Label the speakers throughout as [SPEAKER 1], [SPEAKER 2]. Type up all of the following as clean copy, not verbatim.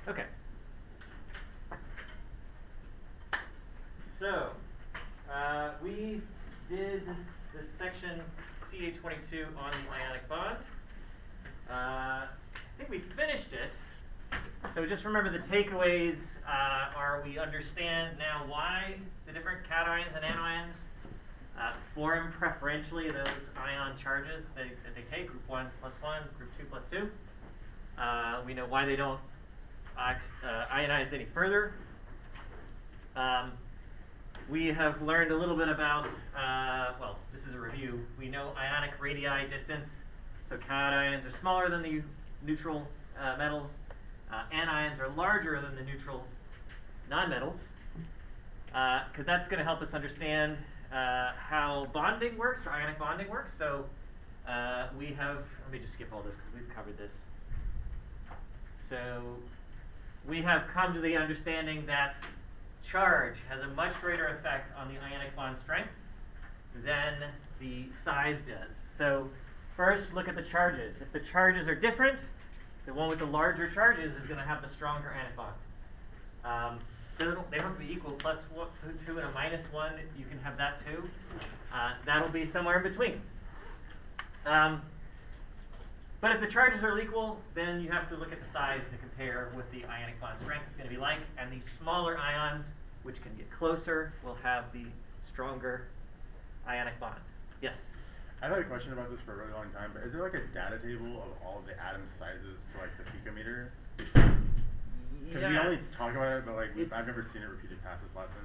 [SPEAKER 1] Okay. So, we did this section CA22 on the ionic bond. I think we finished it. So just remember the takeaways are we understand now why the different cations and anions form preferentially those ion charges that they take, group 1 plus 1, group 2 plus 2. We know why they don't ionize any further. We have learned a little bit about, well, this is a review. We know ionic radii distance. So cations are smaller than the neutral metals. Anions are larger than the neutral nonmetals. Because that's going to help us understand how bonding works, or ionic bonding works. So we have, let me just skip all this because we've covered this. So we have come to the understanding that charge has a much greater effect on the ionic bond strength than the size does. So first, look at the charges. If the charges are different, the one with the larger charges is going to have the stronger ionic bond. They don't have to be equal. Plus 2 and a minus 1, you can have that too. That'll be somewhere in between. But if the charges are equal, then you have to look at the size to compare what the ionic bond strength is going to be like. And these smaller ions, which can get closer, will have the stronger ionic bond. Yes?
[SPEAKER 2] I've had a question about this for a really long time, but is there like a data table of all of the atom sizes to like the picometer? Because we always talk about it, but like I've never seen it repeated past this lesson.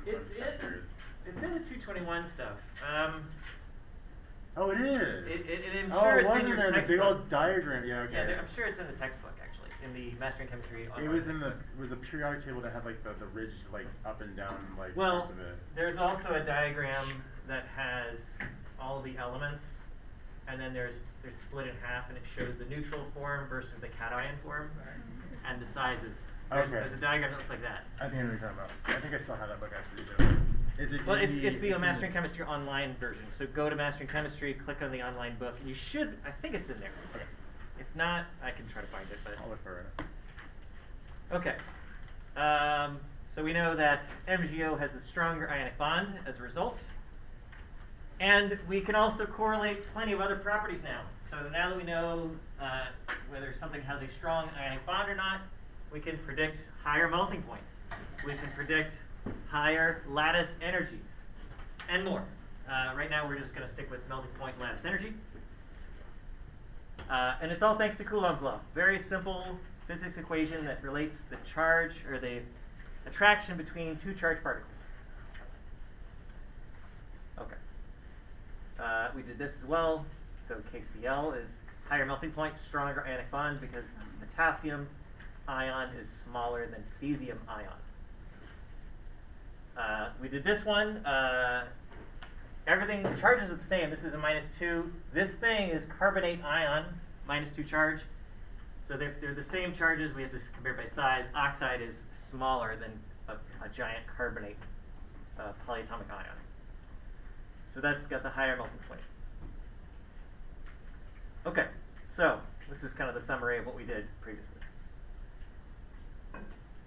[SPEAKER 2] So
[SPEAKER 1] it's in the 221 stuff.
[SPEAKER 2] Oh, it is.
[SPEAKER 1] I'm sure it's in your
[SPEAKER 2] there,
[SPEAKER 1] textbook.
[SPEAKER 2] the big old diagram. Yeah, okay.
[SPEAKER 1] Yeah, I'm sure it's in the textbook actually, in the Mastering Chemistry.
[SPEAKER 2] It was in the a periodic table that had like the ridge like up and down like
[SPEAKER 1] well,
[SPEAKER 2] parts of it.
[SPEAKER 1] There's also a diagram that has all of the elements, and then they're split in half, and it shows the neutral form versus the cation form, and the sizes. There's a diagram that looks like that.
[SPEAKER 2] I think I know what you're talking about. I think I still have that book actually too. Is it?
[SPEAKER 1] Well, it's the Mastering Chemistry online version. So go to Mastering Chemistry, click on the online book, and you should. I think it's in there.
[SPEAKER 2] Okay.
[SPEAKER 1] If not, I can try to find it. But
[SPEAKER 2] I'll look for it.
[SPEAKER 1] Okay. So we know that MgO has a stronger ionic bond as a result. And we can also correlate plenty of other properties now. So now that we know whether something has a strong ionic bond or not, we can predict higher melting points. We can predict higher lattice energies, and more. Right now we're just going to stick with melting point lattice energy. And it's all thanks to Coulomb's law. Very simple physics equation that relates the charge, or the attraction between two charged particles. Okay. We did this as well. So KCl is higher melting point, stronger ionic bond, because potassium ion is smaller than cesium ion. We did this one. Everything, the charges are the same. This is a -2. This thing is carbonate ion, -2 charge. So they're the same charges. We have to compare by size. Oxide is smaller than a giant carbonate polyatomic ion. So that's got the higher melting point. Okay, so this is kind of the summary of what we did previously.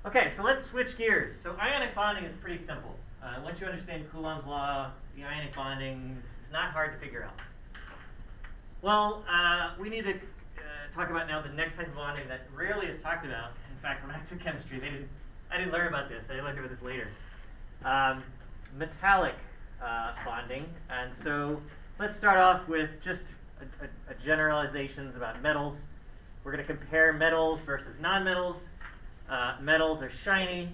[SPEAKER 1] Okay, so let's switch gears. So ionic bonding is pretty simple. Once you understand Coulomb's law, the ionic bonding is not hard to figure out. Well, we need to talk about now the next type of bonding that rarely is talked about. In fact, when I took chemistry, I didn't learn about this. I learned about this later. Metallic bonding. And so let's start off with just a generalizations about metals. We're going to compare metals versus nonmetals. Metals are shiny,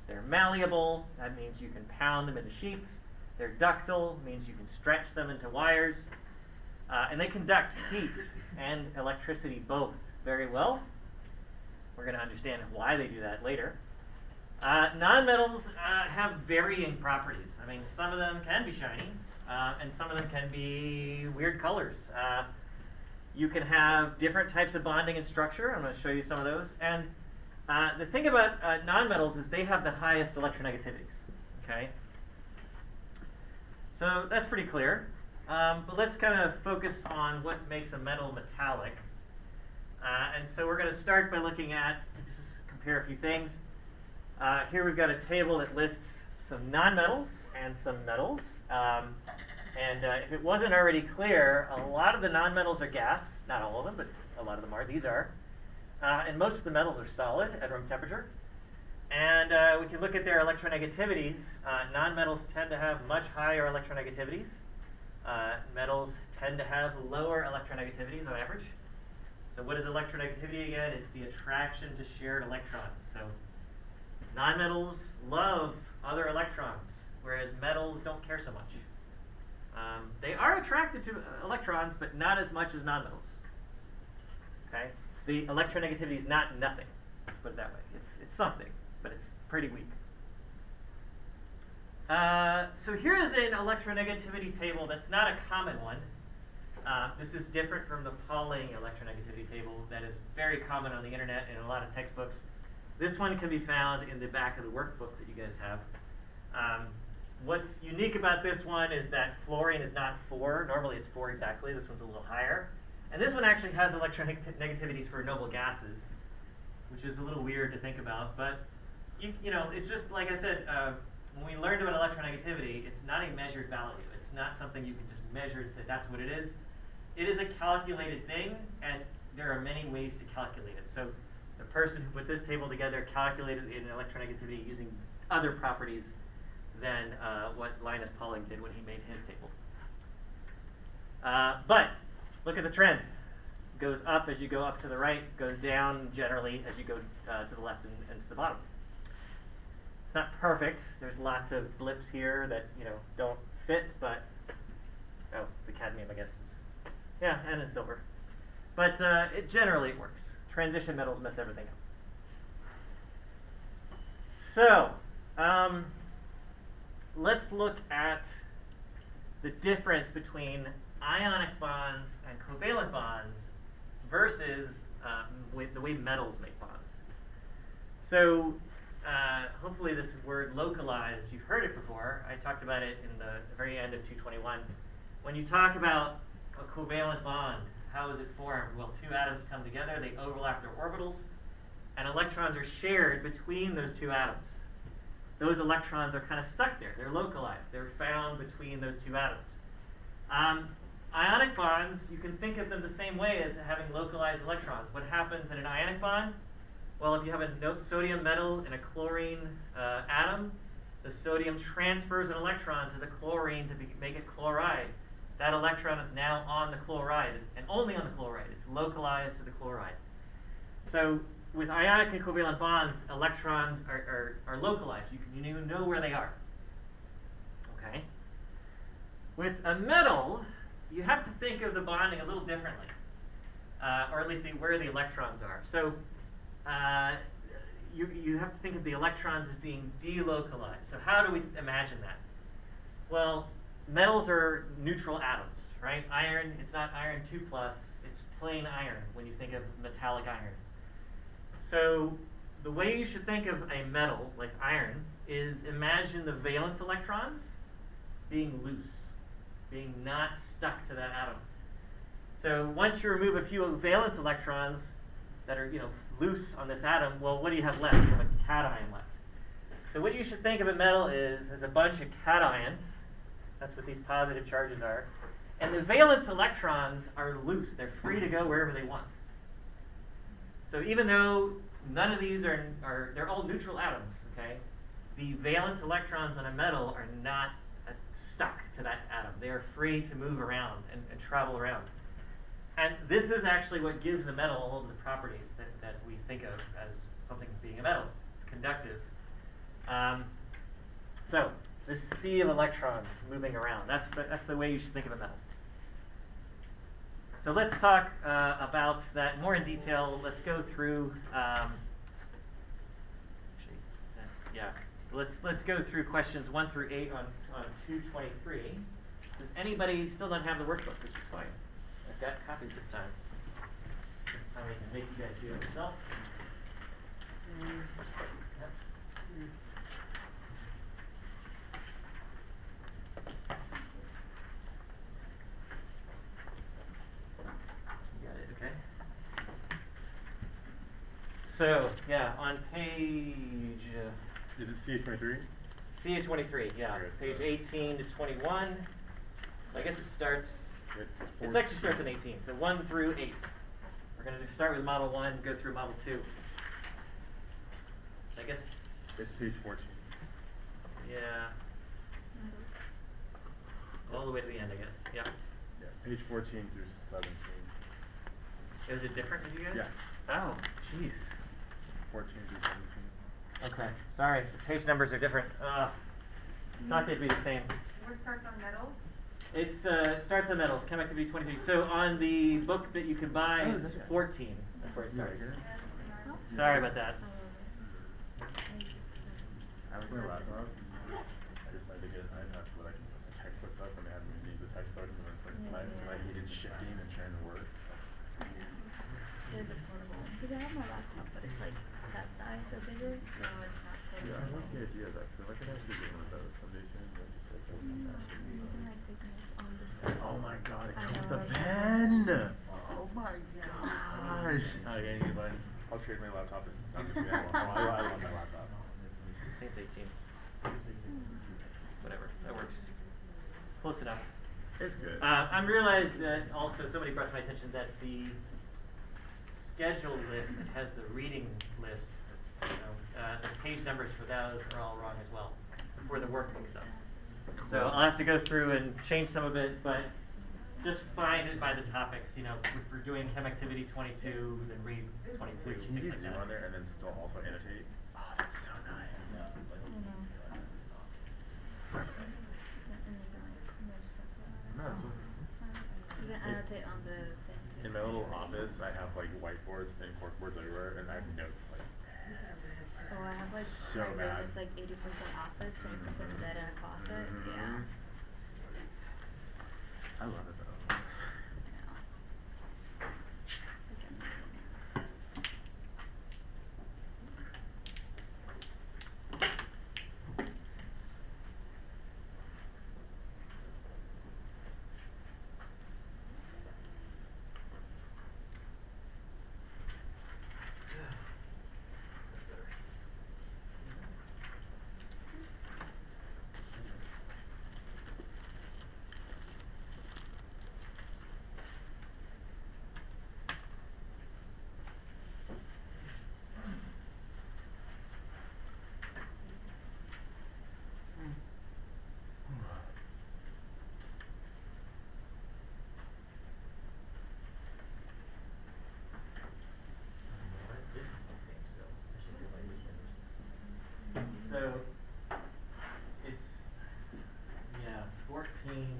[SPEAKER 1] they're malleable, that means you can pound them into sheets. They're ductile, means you can stretch them into wires. And they conduct heat and electricity both very well. We're going to understand why they do that later. Nonmetals have varying properties. I mean, some of them can be shiny, and some of them can be weird colors. You can have different types of bonding and structure. I'm going to show you some of those. And the thing about nonmetals is they have the highest electronegativities. Okay, so that's pretty clear. But let's kind of focus on what makes a metal metallic. And so we're going to start by looking at, this is compare a few things. Here we've got a table that lists some nonmetals and some metals. If it wasn't already clear, a lot of the nonmetals are gas. Not all of them, but a lot of them are. These are. And most of the metals are solid at room temperature. And we can look at their electronegativities. Nonmetals tend to have much higher electronegativities. Metals tend to have lower electronegativities on average. So what is electronegativity again? It's the attraction to shared electrons. So nonmetals love other electrons, whereas metals don't care so much. They are attracted to electrons, but not as much as nonmetals. Okay? The electronegativity is not nothing. Let's put it that way. It's something, but it's pretty weak. So here is an electronegativity table that's not a common one. This is different from the Pauling electronegativity table that is very common on the internet and in a lot of textbooks. This one can be found in the back of the workbook that you guys have. What's unique about this one is that fluorine is not 4. Normally it's 4 exactly. This one's a little higher. And this one actually has electronegativities for noble gases, which is a little weird to think about. But, you know, it's just, like I said, when we learned about electronegativity, it's not a measured value. It's not something you can just measure and say that's what it is. It is a calculated thing, and there are many ways to calculate it. So the person who put this table together calculated an electronegativity using other properties than what Linus Pauling did when he made his table. But look at the trend. It goes up as you go up to the right, goes down generally as you go to the left and to the bottom. It's not perfect. There's lots of blips here that, you know, don't fit, but oh, the cadmium, I guess, is, yeah, and it's silver. But it generally works. Transition metals mess everything up. So, let's look at the difference between ionic bonds and covalent bonds versus the way metals make bonds. So, hopefully this word localized, you've heard it before. I talked about it in the very end of 221. When you talk about a covalent bond, how is it formed? Well, two atoms come together, they overlap their orbitals, and electrons are shared between those two atoms. Those electrons are kind of stuck there. They're localized. They're found between those two atoms. Ionic bonds, you can think of them the same way as having localized electrons. What happens in an ionic bond? Well, if you have a sodium metal and a chlorine atom, the sodium transfers an electron to the chlorine to make it chloride. That electron is now on the chloride, and only on the chloride. It's localized to the chloride. So with ionic and covalent bonds, electrons are localized. You know where they are. Okay. With a metal, you have to think of the bonding a little differently, or at least where the electrons are. So you have to think of the electrons as being delocalized. So how do we imagine that? Well, metals are neutral atoms, right? Iron, it's not iron 2+, it's plain iron when you think of metallic iron. So the way you should think of a metal, like iron, is imagine the valence electrons being loose, being not stuck to that atom. So once you remove a few valence electrons that are, loose on this atom, well, what do you have left? You have a cation left. So what you should think of a metal is a bunch of cations. That's what these positive charges are. And the valence electrons are loose. They're free to go wherever they want. So even though none of these they're all neutral atoms, okay? The valence electrons on a metal are not stuck to that atom. They are free to move around and travel around. And this is actually what gives a metal all of the properties that we think of as something being a metal. It's conductive. So this sea of electrons moving around, that's the way you should think of a metal. So let's talk about that more in detail. Let's go through. Let's go through questions 1 through 8 on 223. Does anybody still not have the workbook? Which is fine. I've got copies this time. This time I can make you guys do it yourself. So, yeah, on page
[SPEAKER 2] Is it CA23?
[SPEAKER 1] CA 23, yeah,
[SPEAKER 2] Okay,
[SPEAKER 1] page
[SPEAKER 2] so-
[SPEAKER 1] 18 to 21. So I guess it starts,
[SPEAKER 2] It's
[SPEAKER 1] it actually starts in 18, so 1 through 8. We're going to start with Model 1, go through Model 2. I guess,
[SPEAKER 2] It's page 14.
[SPEAKER 1] yeah, all the way to the end, I guess, yeah.
[SPEAKER 2] Yeah, page 14 through 17.
[SPEAKER 1] Is it different with you guys?
[SPEAKER 2] Yeah.
[SPEAKER 1] Oh, jeez.
[SPEAKER 2] 14 through 17.
[SPEAKER 1] Okay, sorry, the page numbers are different. Thought they'd be the same.
[SPEAKER 3] What starts on metals?
[SPEAKER 1] It's starts on metals, Chem Activity 23. So on the book that you can buy,
[SPEAKER 2] Oh,
[SPEAKER 1] it's
[SPEAKER 2] is that-
[SPEAKER 1] 14. That's where it
[SPEAKER 2] Yeah,
[SPEAKER 1] starts.
[SPEAKER 2] here.
[SPEAKER 1] Sorry about that.
[SPEAKER 2] I was my laptop. I just wanted to get, I have to like textbooks up and they had me use the textbooks and then like my hated shifting and trying to work.
[SPEAKER 4] It is affordable. Because I have my laptop, but it's like that size or bigger, so it's not
[SPEAKER 2] Yeah, I like the
[SPEAKER 4] portable.
[SPEAKER 2] idea of that, cause I could actually get one of those someday soon, but just like,
[SPEAKER 4] I like taking it on the stuff.
[SPEAKER 2] oh my god, it
[SPEAKER 4] I
[SPEAKER 2] comes with
[SPEAKER 4] know,
[SPEAKER 2] a
[SPEAKER 4] right?
[SPEAKER 2] pen! Oh my gosh! Okay, you mind? I'll trade my laptop and not just me, I love my laptop.
[SPEAKER 1] I think it's 18. Whatever, that works. Close enough.
[SPEAKER 2] It's good.
[SPEAKER 1] I'm realized that also somebody brought to my attention that the schedule list that has the reading list, the page numbers for those are all wrong as well for the workbook stuff. So I'll have to go through and change some of it, but just find it by the topics. You know, if we're doing Chem Activity 22, then read 22.
[SPEAKER 2] Wait, can you
[SPEAKER 1] things
[SPEAKER 2] do
[SPEAKER 1] like
[SPEAKER 2] Zoom
[SPEAKER 1] that.
[SPEAKER 2] on there and then still also annotate? Oh, that's so nice.
[SPEAKER 4] I know.
[SPEAKER 2] Sorry about that. No, it's okay.
[SPEAKER 4] You can annotate on the thing too.
[SPEAKER 2] In my little office, I have like whiteboards and corkboards everywhere, and I have notes like.
[SPEAKER 4] Oh, I have like
[SPEAKER 2] So
[SPEAKER 4] my room
[SPEAKER 2] bad.
[SPEAKER 4] is like 80% office, 20% dead in a closet. Yeah.
[SPEAKER 2] Mhm. I love it though.
[SPEAKER 4] I know. Like, I'm not-
[SPEAKER 1] This is the same still. I should do my weekend. So it's 14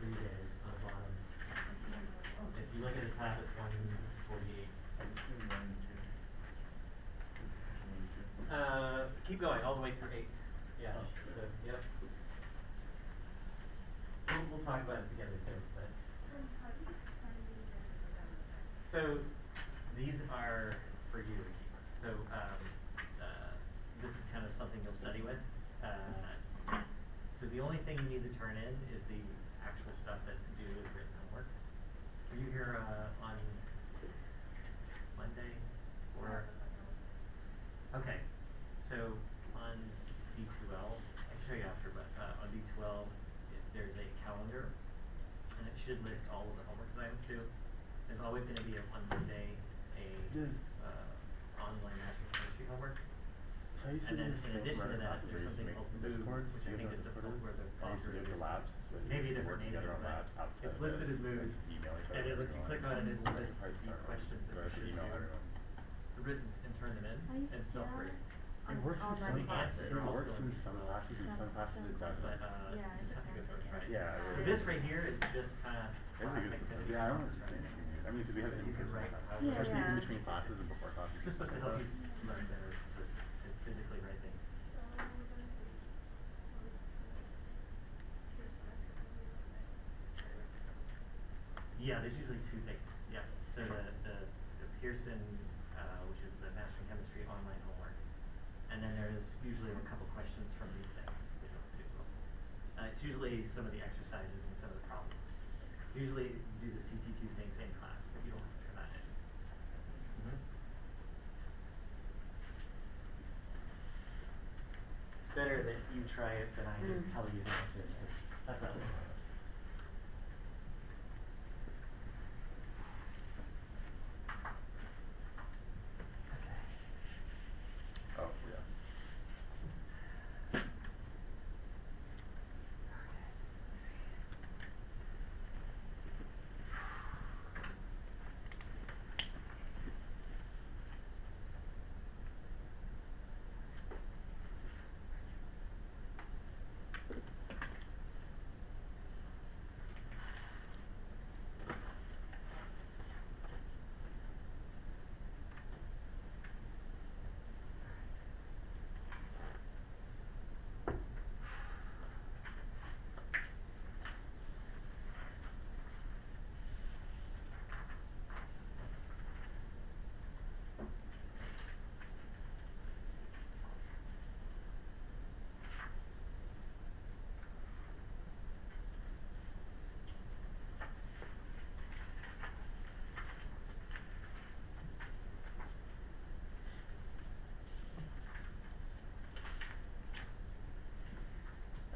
[SPEAKER 1] free days on the bottom. If you look at the top, it's 148. Keep going all the way through 8. Yeah. So yep. We'll talk about it together too. But so these are for you to keep. So this is kind of something you'll study with. So the only thing you need to turn in is the actual stuff that's due with written homework. Were you here on Monday or? Okay, so on D12, I can show you after, but on D12 there's a calendar, and it should list all of the homework assignments too. There's always going to be on Monday a online national chemistry homework.
[SPEAKER 2] So I used to
[SPEAKER 1] And then
[SPEAKER 2] do the
[SPEAKER 1] in
[SPEAKER 2] same
[SPEAKER 1] addition to
[SPEAKER 2] amount of
[SPEAKER 1] that,
[SPEAKER 2] classes
[SPEAKER 1] there's
[SPEAKER 2] where
[SPEAKER 1] something
[SPEAKER 2] you
[SPEAKER 1] called
[SPEAKER 2] used to make
[SPEAKER 1] Mood,
[SPEAKER 2] Discords.
[SPEAKER 1] which I
[SPEAKER 2] Do you
[SPEAKER 1] think
[SPEAKER 2] have
[SPEAKER 1] is the
[SPEAKER 2] Discord?
[SPEAKER 1] where the
[SPEAKER 2] I used to do it for labs. So
[SPEAKER 1] maybe
[SPEAKER 2] you
[SPEAKER 1] a different
[SPEAKER 2] work
[SPEAKER 1] name,
[SPEAKER 2] together on
[SPEAKER 1] but
[SPEAKER 2] labs outside
[SPEAKER 1] it's
[SPEAKER 2] of
[SPEAKER 1] listed
[SPEAKER 2] this,
[SPEAKER 1] as Mood,
[SPEAKER 2] just email each
[SPEAKER 1] and
[SPEAKER 2] other
[SPEAKER 1] it, you
[SPEAKER 2] everyone.
[SPEAKER 1] click on it, it'll list
[SPEAKER 2] Hard
[SPEAKER 1] the
[SPEAKER 2] start.
[SPEAKER 1] questions
[SPEAKER 2] So I
[SPEAKER 1] that
[SPEAKER 2] have to
[SPEAKER 1] you should
[SPEAKER 2] email
[SPEAKER 1] do,
[SPEAKER 2] everyone.
[SPEAKER 1] written, and turn them in,
[SPEAKER 4] I used
[SPEAKER 1] and
[SPEAKER 4] to see
[SPEAKER 1] self-rate.
[SPEAKER 4] that
[SPEAKER 2] It
[SPEAKER 4] on
[SPEAKER 2] works in
[SPEAKER 4] online
[SPEAKER 2] some
[SPEAKER 1] We
[SPEAKER 4] classes.
[SPEAKER 2] It works in some classes, in some classes it doesn't.
[SPEAKER 1] But
[SPEAKER 4] Yeah,
[SPEAKER 1] you just have to go through and try it.
[SPEAKER 2] Yeah,
[SPEAKER 1] So
[SPEAKER 2] it
[SPEAKER 1] this
[SPEAKER 2] is.
[SPEAKER 1] right here is just kind of
[SPEAKER 2] It's
[SPEAKER 1] class
[SPEAKER 2] a good system.
[SPEAKER 1] activity.
[SPEAKER 2] Yeah, I don't understand it. I mean, because we have
[SPEAKER 1] So
[SPEAKER 2] it
[SPEAKER 1] you
[SPEAKER 2] in
[SPEAKER 1] could
[SPEAKER 2] person
[SPEAKER 1] write
[SPEAKER 2] sometimes.
[SPEAKER 1] how-
[SPEAKER 4] Yeah,
[SPEAKER 2] Especially in
[SPEAKER 4] yeah.
[SPEAKER 2] between classes and before classes.
[SPEAKER 1] It's just supposed to help you learn better to physically write things. Yeah, there's usually two things. Yeah. So the Pearson, which is the Master in Chemistry online homework, and then there's usually a couple questions from these things that you have to do as well. It's usually some of the exercises and some of the problems. Usually you do the CTQ things in class, but you don't have to turn that in. that you try it than I just tell you the answers. That's all.
[SPEAKER 2] Oh, yeah.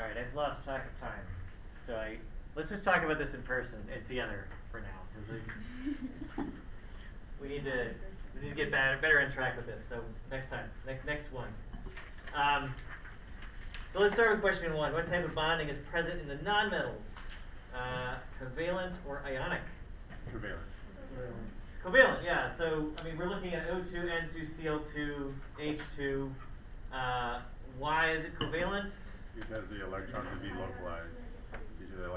[SPEAKER 1] All right, I've lost track of time, so let's just talk about this in person and together for now, because we need to get better on track with this. So next time, next one. So let's start with question 1. What type of bonding is present in the nonmetals? Covalent or ionic?
[SPEAKER 2] Covalent.
[SPEAKER 1] Covalent, yeah. So I mean, we're looking at O2, N2, Cl2, H2. Why is it covalent?
[SPEAKER 2] Because the electrons would be localized due to the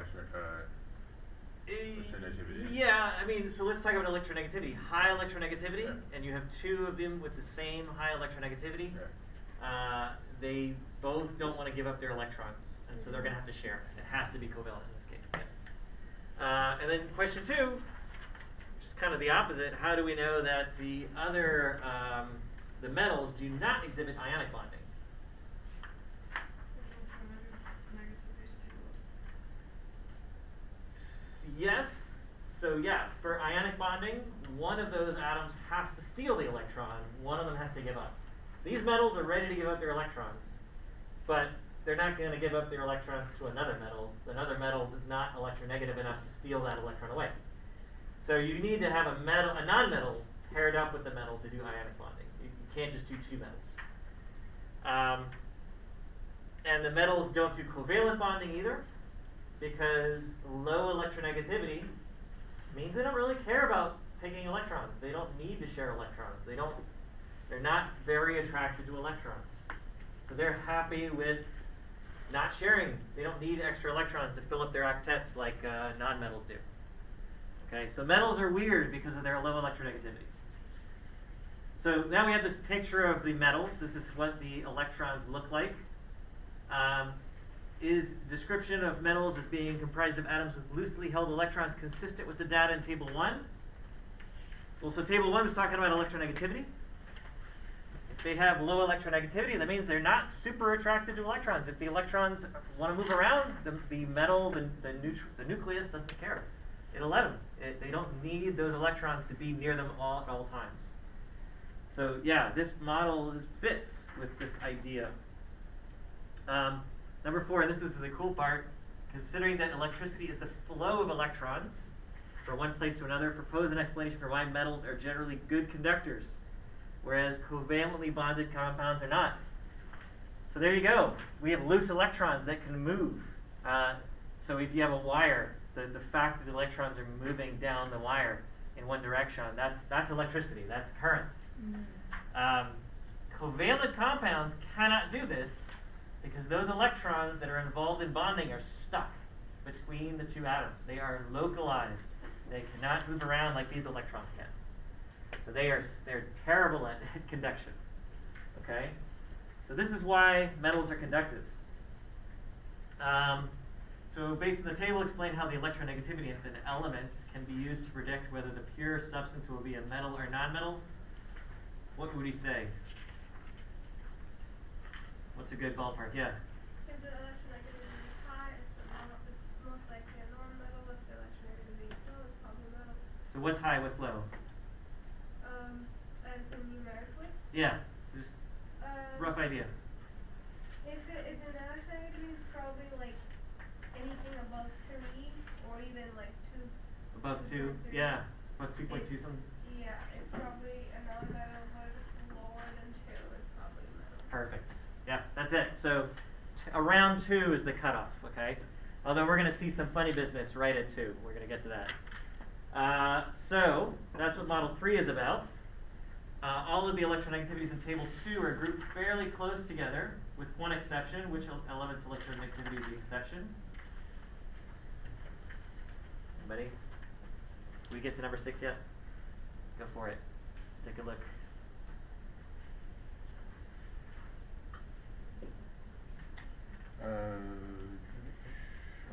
[SPEAKER 2] electronegativity.
[SPEAKER 1] Yeah, I mean, so let's talk about electronegativity. High electronegativity,
[SPEAKER 2] Yeah.
[SPEAKER 1] and you have 2 of them with the same high electronegativity.
[SPEAKER 2] Yeah.
[SPEAKER 1] They both don't want to give up their electrons, and so they're going to have to share. It has to be covalent in this case. Yeah. And then question 2, which is kind of the opposite. How do we know that the other, the metals do not exhibit ionic bonding? Yes. So yeah, for ionic bonding, one of those atoms has to steal the electron. One of them has to give up. These metals are ready to give up their electrons, but they're not going to give up their electrons to another metal. Another metal is not electronegative enough to steal that electron away. So you need to have a non-metal paired up with the metal to do ionic bonding. You can't just do 2 metals. And the metals don't do covalent bonding either, because low electronegativity means they don't really care about taking electrons. They don't need to share electrons. They're not very attracted to electrons. So they're happy with not sharing. They don't need extra electrons to fill up their octets like nonmetals do. Okay, so metals are weird because of their low electronegativity. So now we have this picture of the metals. This is what the electrons look like. Is description of metals as being comprised of atoms with loosely held electrons consistent with the data in Table 1? Well, so Table 1 was talking about electronegativity. If they have low electronegativity, that means they're not super attracted to electrons. If the electrons want to move around, the metal, the nucleus doesn't care. It'll let them. They don't need those electrons to be near them at all times. So yeah, this model fits with this idea. Number 4, and this is the cool part, considering that electricity is the flow of electrons from one place to another, propose an explanation for why metals are generally good conductors, whereas covalently bonded compounds are not. So there you go. We have loose electrons that can move. So if you have a wire, the fact that the electrons are moving down the wire in one direction, that's electricity, that's current. Covalent compounds cannot do this, because those electrons that are involved in bonding are stuck between the 2 atoms. They are localized. They cannot move around like these electrons can. So they're terrible at conduction. Okay? So this is why metals are conductive. So based on the table, explain how the electronegativity of an element can be used to predict whether the pure substance will be a metal or non-metal. What would he say? What's a good ballpark? Yeah.
[SPEAKER 3] If the electronegativity is high, it's most likely a non-metal. If the electronegativity is low, it's probably metal.
[SPEAKER 1] So what's high, what's low?
[SPEAKER 3] As in numerically.
[SPEAKER 1] Yeah, just rough idea.
[SPEAKER 3] If an
[SPEAKER 1] Above 2, yeah, above 2.2 something.
[SPEAKER 3] Yeah, it's probably a non-metal, but if it's lower than 2, it's probably metal.
[SPEAKER 1] Perfect. Yeah, that's it. So around 2 is the cutoff, okay? Although we're going to see some funny business right at 2. We're going to get to that. So that's what Model 3 is about. All of the electronegativities in Table 2 are grouped fairly close together, with one exception, which element's electronegativity is the exception. Anybody? Did we get to number 6 yet? Go for it. Take a look.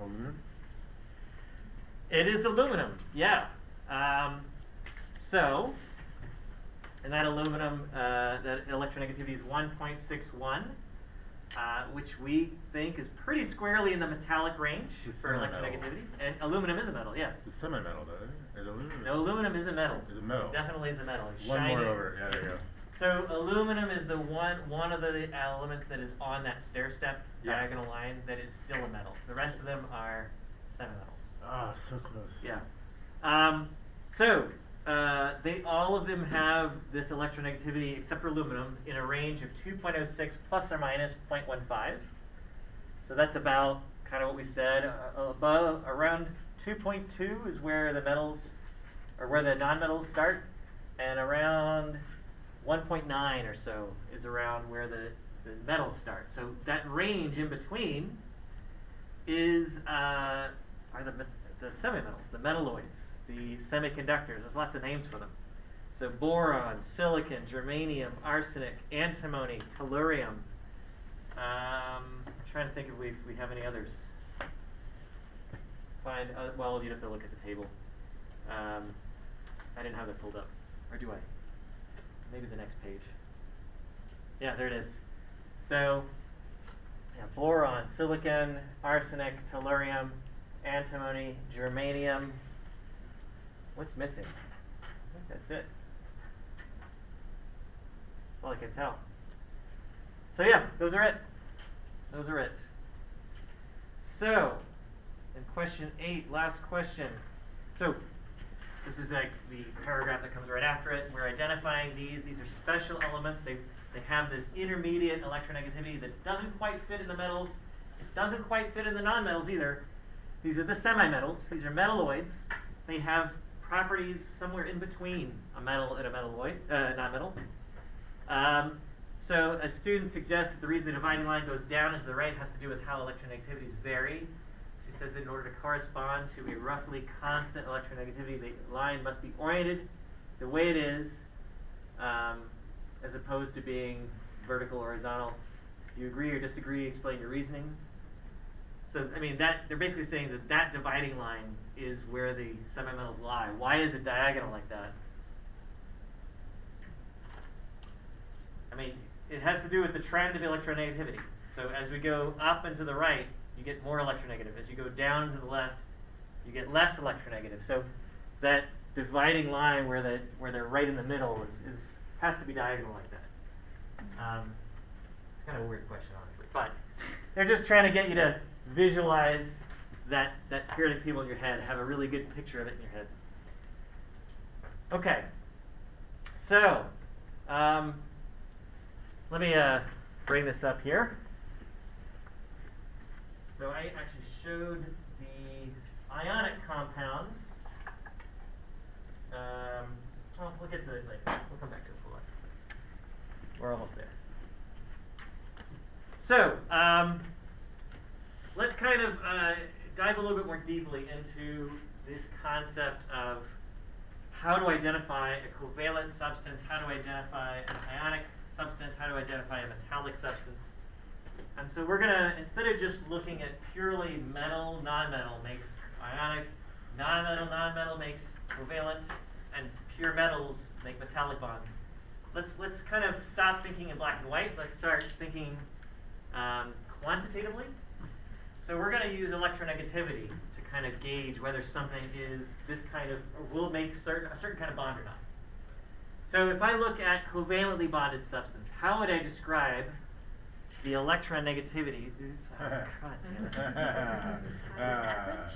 [SPEAKER 2] Aluminum?
[SPEAKER 1] It is aluminum, yeah. So, and that aluminum, that electronegativity is 1.61, which we think is pretty squarely in the metallic range
[SPEAKER 2] It's
[SPEAKER 1] for
[SPEAKER 2] semi-metal.
[SPEAKER 1] electronegativities. And aluminum is a metal, yeah.
[SPEAKER 2] It's semi-metal though. Is aluminum?
[SPEAKER 1] No, aluminum is a metal.
[SPEAKER 2] It's a metal.
[SPEAKER 1] Definitely is a metal. It's
[SPEAKER 2] One
[SPEAKER 1] shiny.
[SPEAKER 2] more over. Yeah, there you go.
[SPEAKER 1] So aluminum is the one of the elements that is on that stair-step
[SPEAKER 2] Yeah.
[SPEAKER 1] diagonal line that is still a metal. The rest of them are semi-metals.
[SPEAKER 2] Ah, so close.
[SPEAKER 1] Yeah. They all of them have this electronegativity, except for aluminum, in a range of 2.06 plus or minus 0.15. So that's about kind of what we said. Above around 2.2 is where the metals, or where the non-metals start, and around 1.9 or so is around where the metals start. So that range in between is are the semi-metals, the metalloids, the semiconductors. There's lots of names for them. So boron, silicon, germanium, arsenic, antimony, tellurium. I'm trying to think if we have any others. Fine. Well, you'd have to look at the table. I didn't have that pulled up, or do I? Maybe the next page. Yeah, there it is. So, yeah, boron, silicon, arsenic, tellurium, antimony, germanium. What's missing? I think that's it. That's all I can tell. So yeah, those are it. Those are it. So, in question 8, last question. So, this is like the paragraph that comes right after it. We're identifying these. These are special elements. They have this intermediate electronegativity that doesn't quite fit in the metals. It doesn't quite fit in the non-metals either. These are the semi-metals. These are metalloids. They have properties somewhere in between a metal and a metalloid, non-metal. So a student suggests that the reason the dividing line goes down and to the right has to do with how electronegativities vary. She says that in order to correspond to a roughly constant electronegativity, the line must be oriented the way it is, as opposed to being vertical or horizontal. Do you agree or disagree? Explain your reasoning. So, I mean, they're basically saying that that dividing line is where the semi-metals lie. Why is it diagonal like that? I mean, it has to do with the trend of electronegativity. So as we go up and to the right, you get more electronegative. As you go down to the left, you get less electronegative. So that dividing line where they're right in the middle has to be diagonal like that. It's kind of a weird question, honestly, but they're just trying to get you to visualize that periodic table in your head, have a really good picture of it in your head. Okay, so let me bring this up here. So I actually showed the ionic compounds. Well, we'll get to this later. We'll come back to it. Hold on. We're almost there. So, let's kind of dive a little bit more deeply into this concept of how to identify a covalent substance, how to identify an ionic substance, how to identify a metallic substance. And so we're going to, instead of just looking at purely metal, non-metal makes ionic, non-metal, non-metal makes covalent, and pure metals make metallic bonds. Let's kind of stop thinking in black and white. Let's start thinking quantitatively. So we're going to use electronegativity to kind of gauge whether something is this kind of, or will make a certain kind of bond or not. So if I look at covalently bonded substance, how would I describe the electronegativity. God damn it.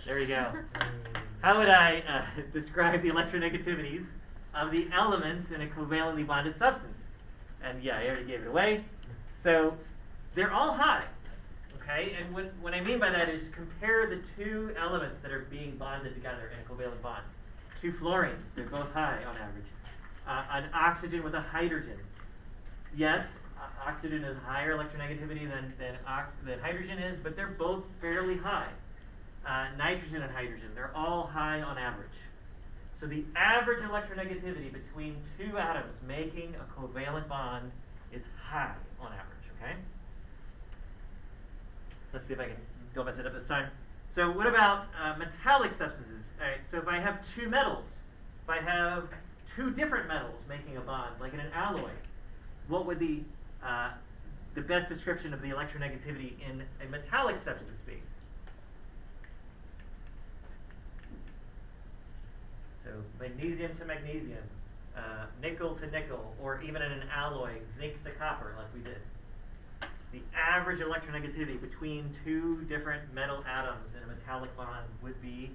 [SPEAKER 1] There you go. How would I describe the electronegativities of the elements in a covalently bonded substance? And yeah, I already gave it away. So they're all high, okay? And what I mean by that is compare the two elements that are being bonded together in a covalent bond. Two fluorines, they're both high on average. An oxygen with a hydrogen. Yes, oxygen is higher electronegativity than hydrogen is, but they're both fairly high. Nitrogen and hydrogen, they're all high on average. So the average electronegativity between two atoms making a covalent bond is high on average, okay? Let's see if I can don't mess it up this time. So what about metallic substances? All right, so if I have two metals, if I have two different metals making a bond, like in an alloy, what would the best description of the electronegativity in a metallic substance be? So magnesium to magnesium, nickel to nickel, or even in an alloy, zinc to copper, like we did. The average electronegativity between two different metal atoms in a metallic bond would be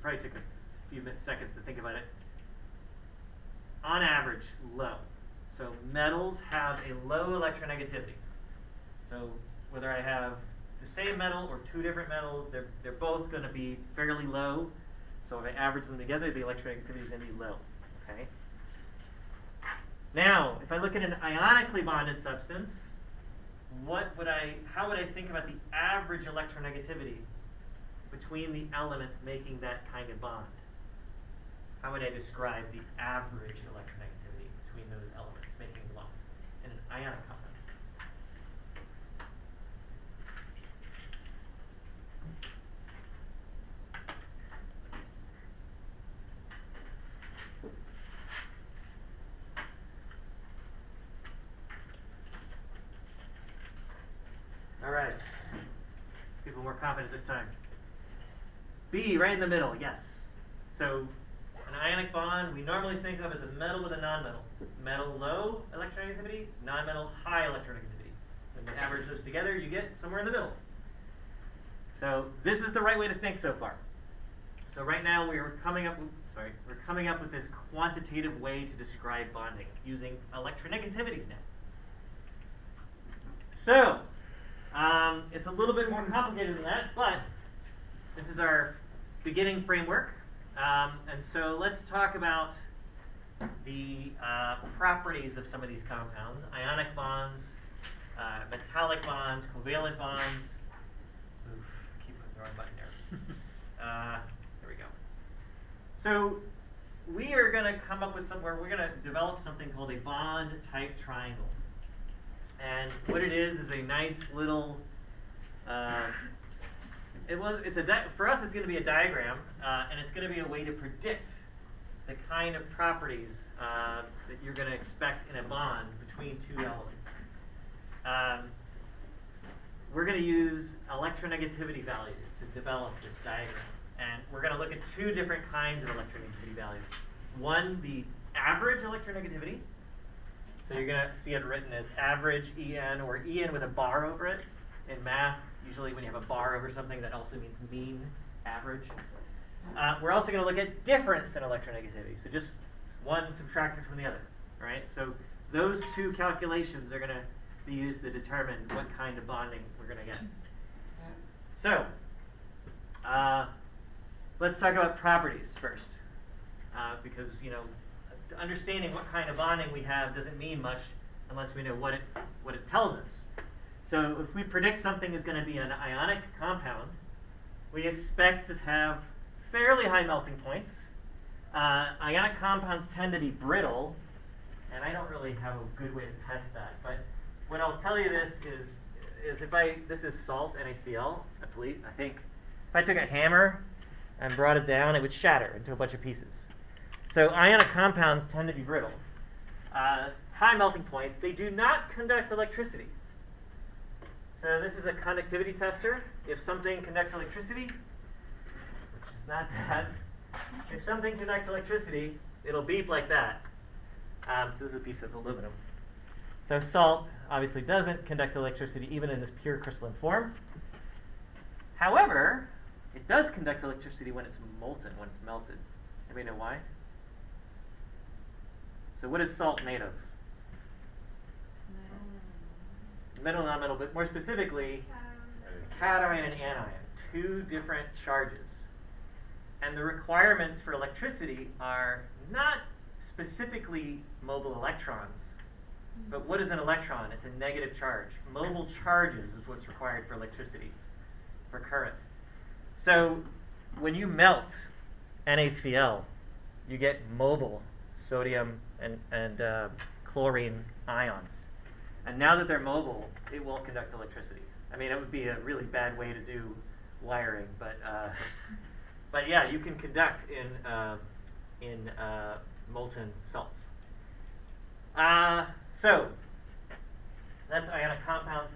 [SPEAKER 1] probably took a few seconds to think about it. On average, low. So metals have a low electronegativity. So whether I have the same metal or two different metals, they're both going to be fairly low. So if I average them together, the electronegativity is going to be low. Okay. Now, if I look at an ionically bonded substance, how would I think about the average electronegativity between the elements making that kind of bond? How would I describe the average electronegativity between those elements making the bond in an ionic compound? All right. People more confident this time. B, right in the middle, yes. So an ionic bond we normally think of as a metal with a nonmetal. Metal low electronegativity, nonmetal high electronegativity. When you average those together, you get somewhere in the middle. So this is the right way to think so far. So right now we're coming up with this quantitative way to describe bonding using electronegativities now. So it's a little bit more complicated than that, but this is our beginning framework. And so let's talk about the properties of some of these compounds. Ionic bonds, metallic bonds, covalent bonds. Oof, I keep putting the wrong button there. There we go. So we are going to come up with we're going to develop something called a bond type triangle. And what it is a nice little for us, it's going to be a diagram, and it's going to be a way to predict the kind of properties that you're going to expect in a bond between two elements. We're going to use electronegativity values to develop this diagram, and we're going to look at two different kinds of electronegativity values. One, the average electronegativity. So you're going to see it written as average EN, or EN with a bar over it. In math, usually when you have a bar over something, that also means mean, average. We're also going to look at difference in electronegativity. So just one subtracted from the other. All right? So those two calculations are going to be used to determine what kind of bonding we're going to get. So let's talk about properties first. Because, understanding what kind of bonding we have doesn't mean much unless we know what it tells us. So if we predict something is going to be an ionic compound, we expect to have fairly high melting points. Ionic compounds tend to be brittle, and I don't really have a good way to test that. But what I'll tell you this is this is salt, NaCl, I think. If I took a hammer and brought it down, it would shatter into a bunch of pieces. So ionic compounds tend to be brittle. High melting points, they do not conduct electricity. So this is a conductivity tester. If something conducts electricity, not that. If something conducts electricity, it'll beep like that. So this is a piece of aluminum. So salt obviously doesn't conduct electricity even in this pure crystalline form. However, it does conduct electricity when it's molten, when it's melted. Anybody know why? So what is salt made of? Metal, non-metal, but more specifically, cation and anion, two different charges. And the requirements for electricity are not specifically mobile electrons, but what is an electron? It's a negative charge. Mobile charges is what's required for electricity, for current. So when you melt NaCl, you get mobile sodium and chlorine ions. And now that they're mobile, it won't conduct electricity. I mean, it would be a really bad way to do wiring, but yeah, you can conduct in molten salts. So that's ionic compounds.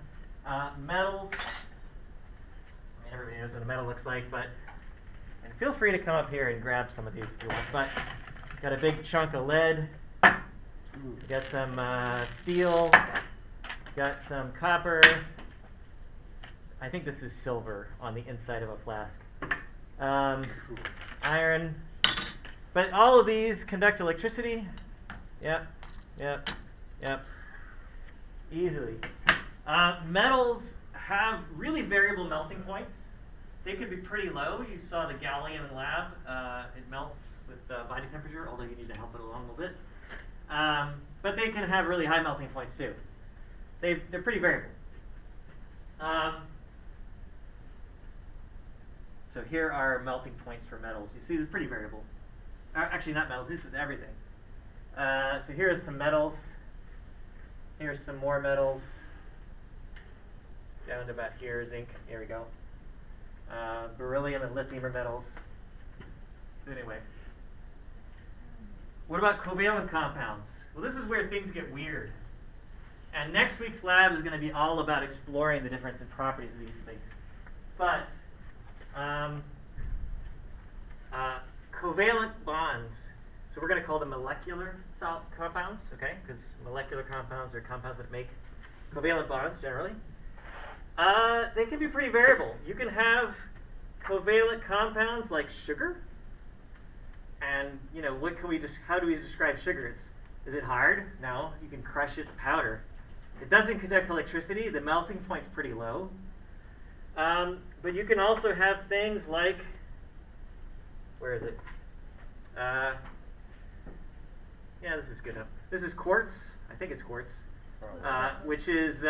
[SPEAKER 1] Metals. I mean, everybody knows what a metal looks like, but and feel free to come up here and grab some of these if you want. But got a big chunk of lead. Got some steel. Got some copper. I think this is silver on the inside of a flask. Iron. But all of these conduct electricity. Yep. Easily. Metals have really variable melting points. They could be pretty low. You saw the gallium in lab. It melts with body temperature, although you need to help it along a little bit. But they can have really high melting points too. They're pretty variable. So here are melting points for metals. You see, they're pretty variable. Actually, not metals. This is everything. So here's some metals. Here's some more metals. Down to about here, zinc. Here we go. Beryllium and lithium are metals. Anyway. What about covalent compounds? Well, this is where things get weird. And next week's lab is going to be all about exploring the difference in properties of these things. But covalent bonds, so we're going to call them molecular compounds, okay? Because molecular compounds are compounds that make covalent bonds generally. They can be pretty variable. You can have covalent compounds like sugar. And you know, how do we describe sugar? Is it hard? No, you can crush it to powder. It doesn't conduct electricity. The melting point's pretty low. But you can also have things like, where is it? Yeah, this is good enough. This is quartz. I think it's quartz, which is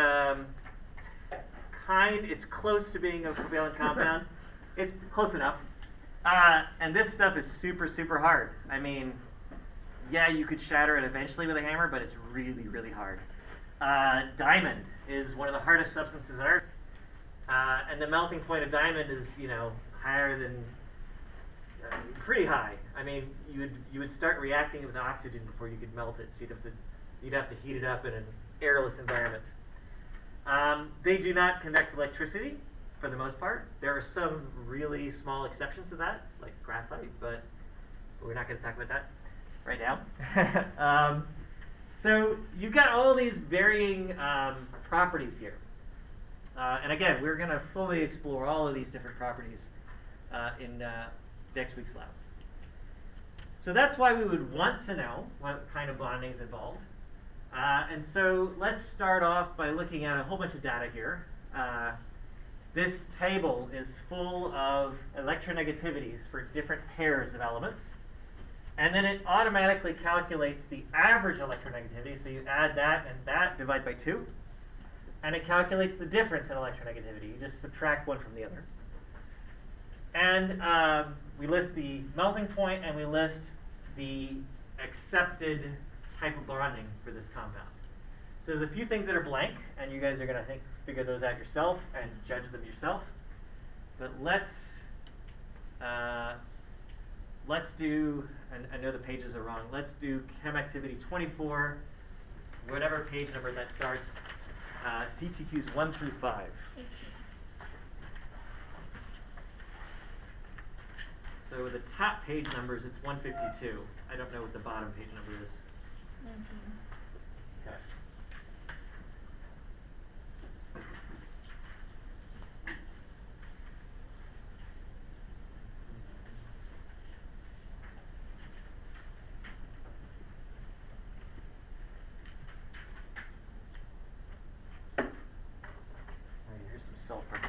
[SPEAKER 1] it's close to being a covalent compound. It's close enough. And this stuff is super, super hard. I mean, yeah, you could shatter it eventually with a hammer, but it's really, really hard. Diamond is one of the hardest substances on Earth. And the melting point of diamond is, higher than, pretty high. I mean, you would start reacting with oxygen before you could melt it. So you'd have to heat it up in an airless environment. They do not conduct electricity for the most part. There are some really small exceptions to that, like graphite, but we're not going to talk about that right now. So you've got all these varying properties here. And again, we're going to fully explore all of these different properties in next week's lab. So that's why we would want to know what kind of bonding is involved. And so let's start off by looking at a whole bunch of data here. This table is full of electronegativities for different pairs of elements. And then it automatically calculates the average electronegativity. So you add that and that, divide by 2. And it calculates the difference in electronegativity. You just subtract one from the other. And we list the melting point and we list the accepted type of bonding for this compound. So there's a few things that are blank, and you guys are going to figure those out yourself and judge them yourself. But let's do, and I know the pages are wrong, let's do chem activity 24, whatever page number that starts, CTQs 1 through 5. So the top page numbers, it's 152. I don't know what the bottom page number is.
[SPEAKER 4] 19.
[SPEAKER 1] Okay. Alright, here's some sulfur.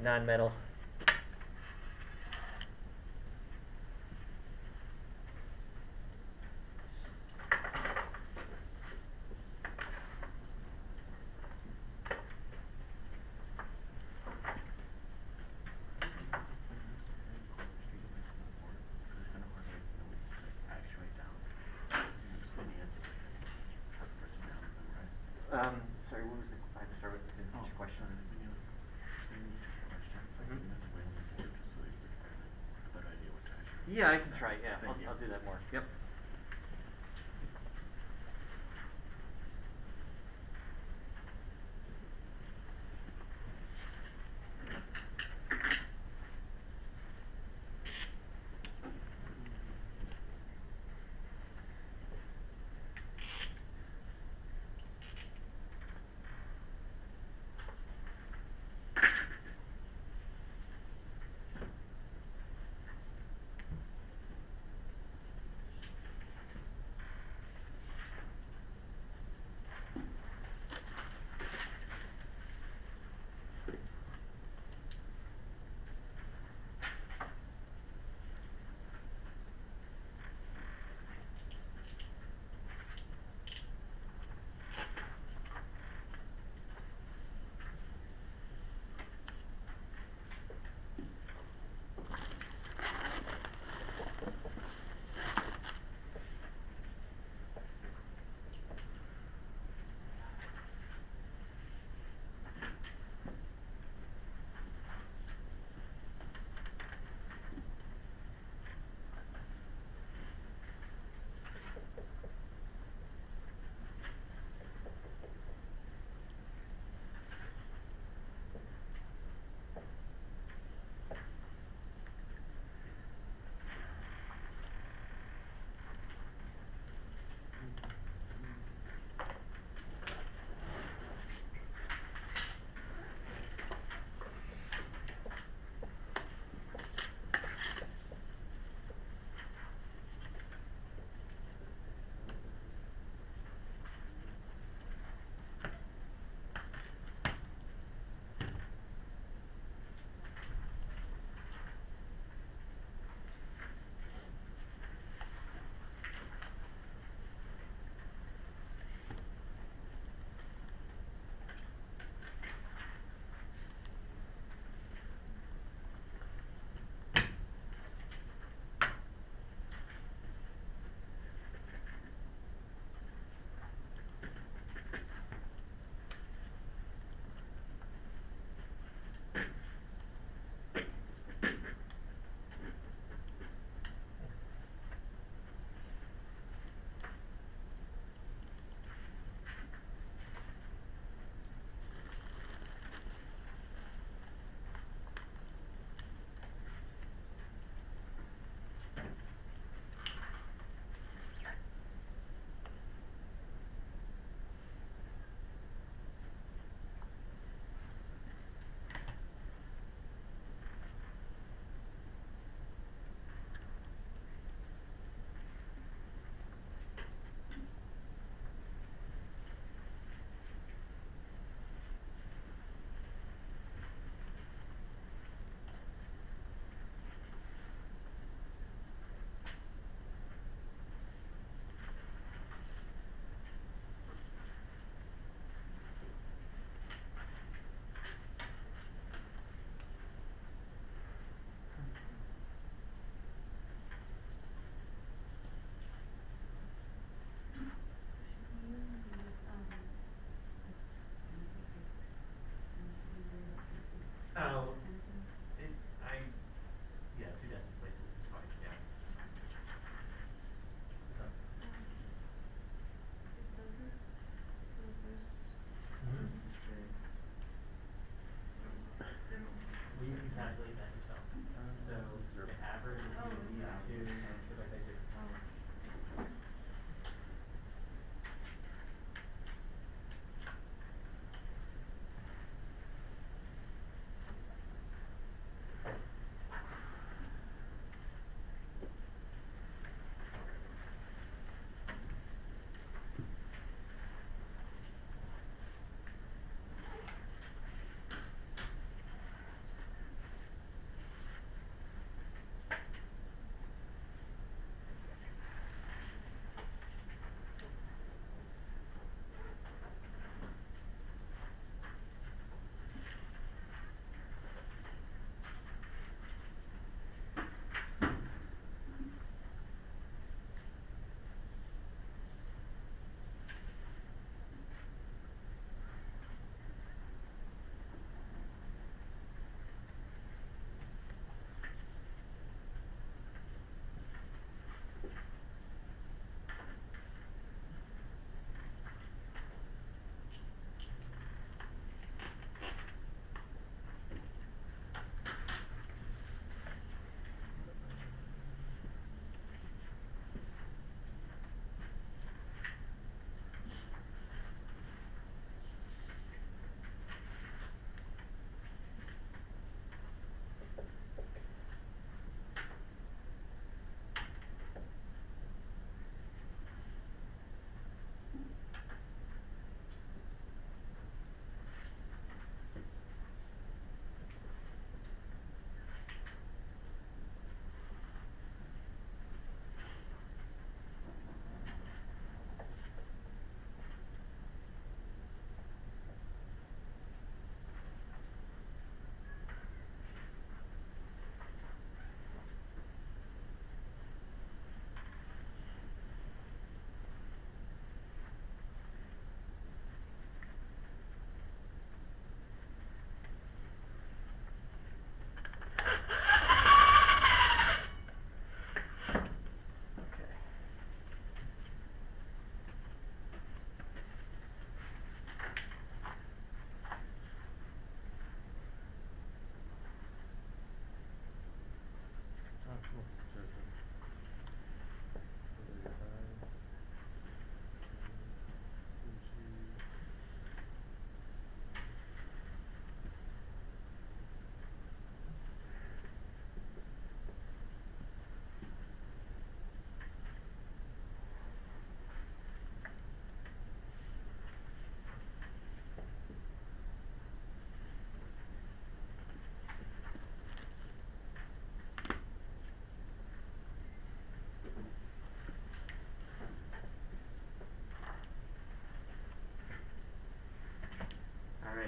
[SPEAKER 1] Non-metal. Sorry, what was the, I have to start with the finish question. Yeah, I can try, yeah, I'll do that more, yep.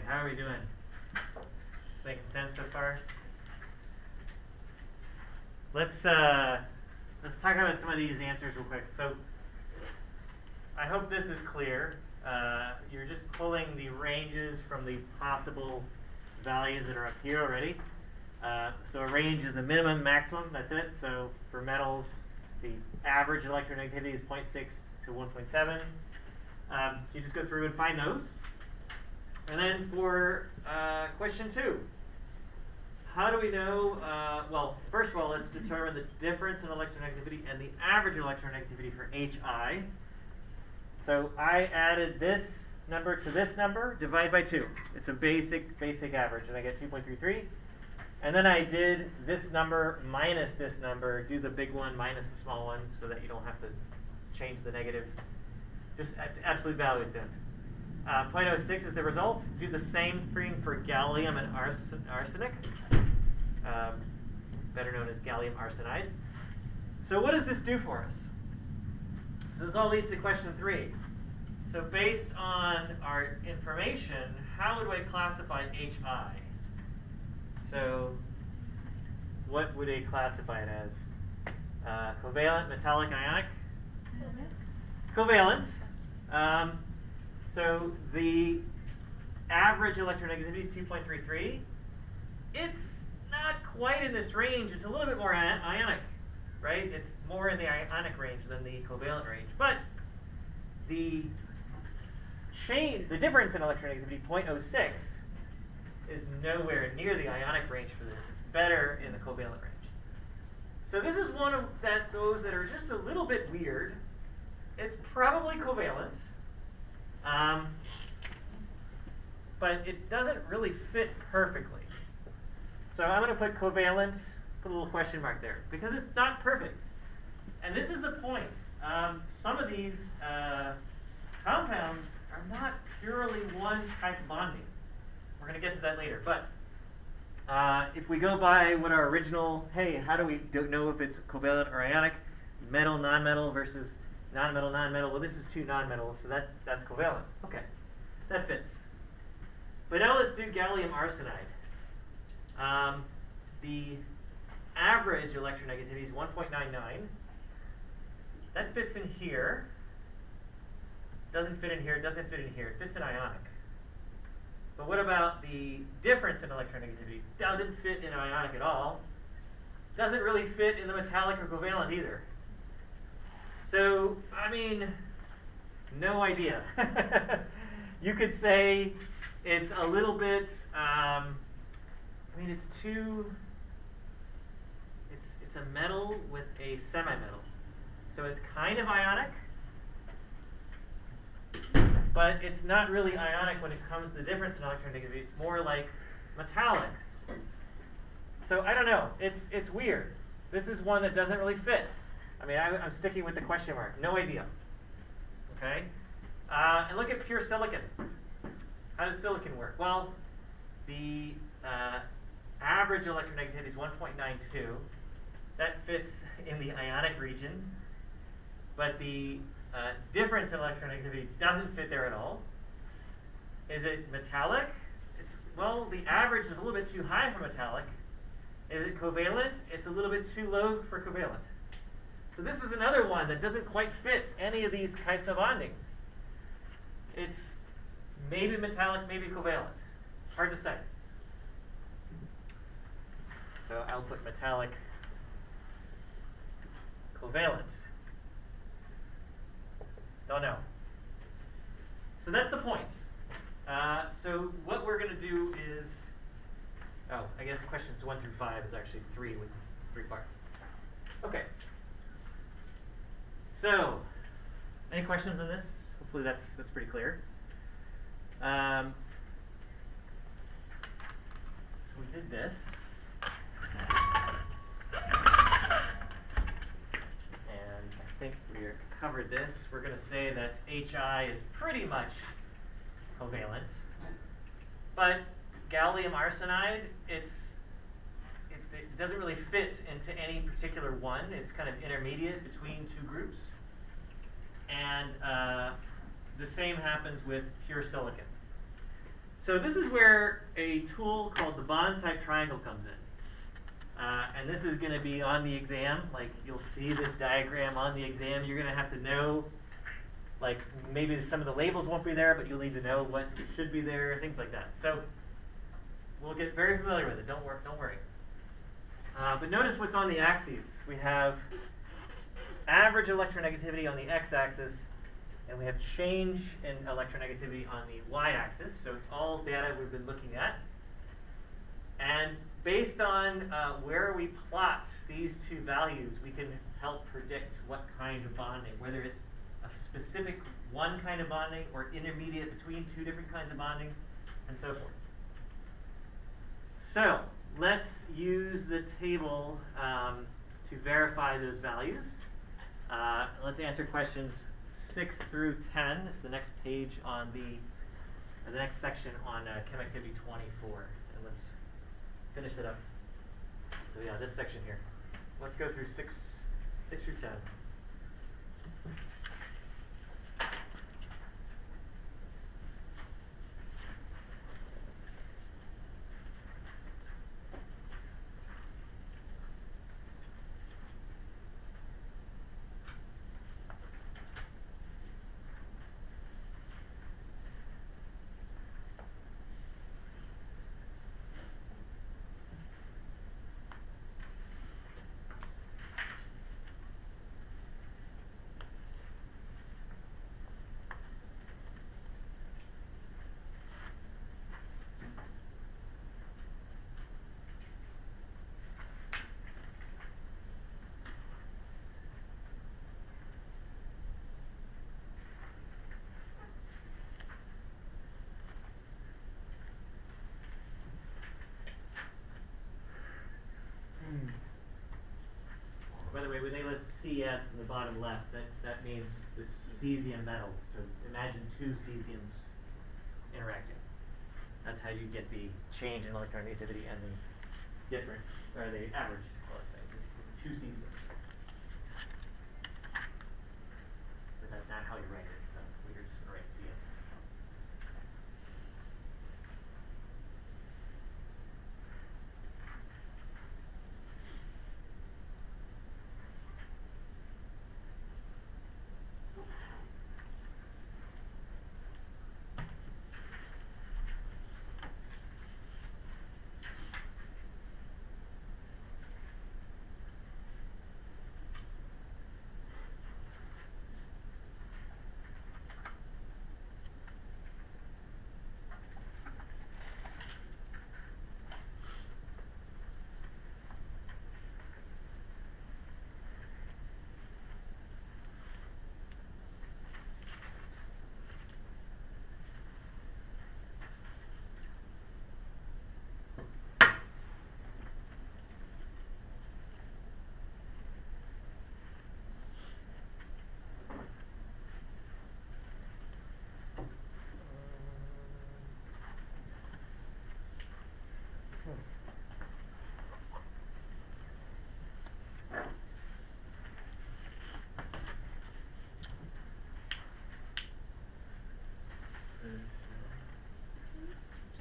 [SPEAKER 1] how are we doing? Making sense so far? Let's talk about some of these answers real quick. So I hope this is clear. You're just pulling the ranges from the possible values that are up here already. So a range is a minimum, maximum, that's it. So for metals, the average electronegativity is 0.6 to 1.7. So you just go through and find those. And then for question 2, how do we know, well, first of all, let's determine the difference in electronegativity and the average electronegativity for HI. So I added this number to this number, divide by 2. It's a basic average, and I get 2.33. And then I did this number minus this number, do the big one minus the small one, so that you don't have to change the negative. Just absolute value then. 0.06 is the result. Do the same thing for gallium and arsenic, better known as gallium arsenide. So what does this do for us? So this all leads to question 3. So based on our information, how would I classify HI? So what would I classify it as? Covalent, metallic, ionic? Covalent. So the average electronegativity is 2.33. It's not quite in this range. It's a little bit more ionic, right? It's more in the ionic range than the covalent range. But the difference in electronegativity, 0.06, is nowhere near the ionic range for this. It's better in the covalent range. So this is one of those that are just a little bit weird. It's probably covalent, but it doesn't really fit perfectly. So I'm going to put covalent, put a little question mark there, because it's not perfect. And this is the point. Some of these compounds are not purely one type of bonding. We're going to get to that later. But if we go by what our original, hey, how do we know if it's covalent or ionic? Metal, nonmetal versus non-metal, nonmetal. Well, this is 2 nonmetals, so that's covalent. Okay, that fits. But now let's do gallium arsenide. The average electronegativity is 1.99. That fits in here. Doesn't fit in here, doesn't fit in here. It fits in ionic. But what about the difference in electronegativity? Doesn't fit in ionic at all. Doesn't really fit in the metallic or covalent either. So, I mean, no idea. You could say it's a little bit, it's a metal with a semi-metal. So it's kind of ionic, but it's not really ionic when it comes to the difference in electronegativity. It's more like metallic. So I don't know. It's weird. This is one that doesn't really fit. I'm sticking with the question mark. No idea. Okay? And look at pure silicon. How does silicon work? Well, the average electronegativity is 1.92. That fits in the ionic region. But the difference in electronegativity doesn't fit there at all. Is it metallic? Well, the average is a little bit too high for metallic. Is it covalent? It's a little bit too low for covalent. So this is another one that doesn't quite fit any of these types of bonding. It's maybe metallic, maybe covalent. Hard to say. So I'll put metallic, covalent. Don't know. So that's the point. So what we're going to do is, I guess questions 1 through 5 is actually 3 with 3 parts. Okay. So, any questions on this? Hopefully that's pretty clear. So we did this. And I think we covered this. We're going to say that HI is pretty much covalent. But gallium arsenide, it doesn't really fit into any particular one. It's kind of intermediate between 2 groups. And the same happens with pure silicon. So this is where a tool called the bond type triangle comes in. And this is going to be on the exam. Like, you'll see this diagram on the exam. You're going to have to know, like, maybe some of the labels won't be there, but you'll need to know what should be there, things like that. So we'll get very familiar with it. Don't worry. But notice what's on the axes. We have average electronegativity on the x-axis, and we have change in electronegativity on the y-axis. So it's all data we've been looking at. And based on where we plot these two values, we can help predict what kind of bonding, whether it's a specific one kind of bonding or intermediate between two different kinds of bonding, and so forth. So let's use the table to verify those values. Let's answer questions 6 through 10. This is the next page on the next section on Chem Activity 24. And let's finish it up. So yeah, this section here. Let's go through 6 through 10. By the way, when they list CS in the bottom left, that means this cesium metal. So imagine two cesiums interacting. That's how you get the change in electronegativity and the difference, or the average electronegativity. Two cesiums. But that's not how you write it, so we're just going to write CS.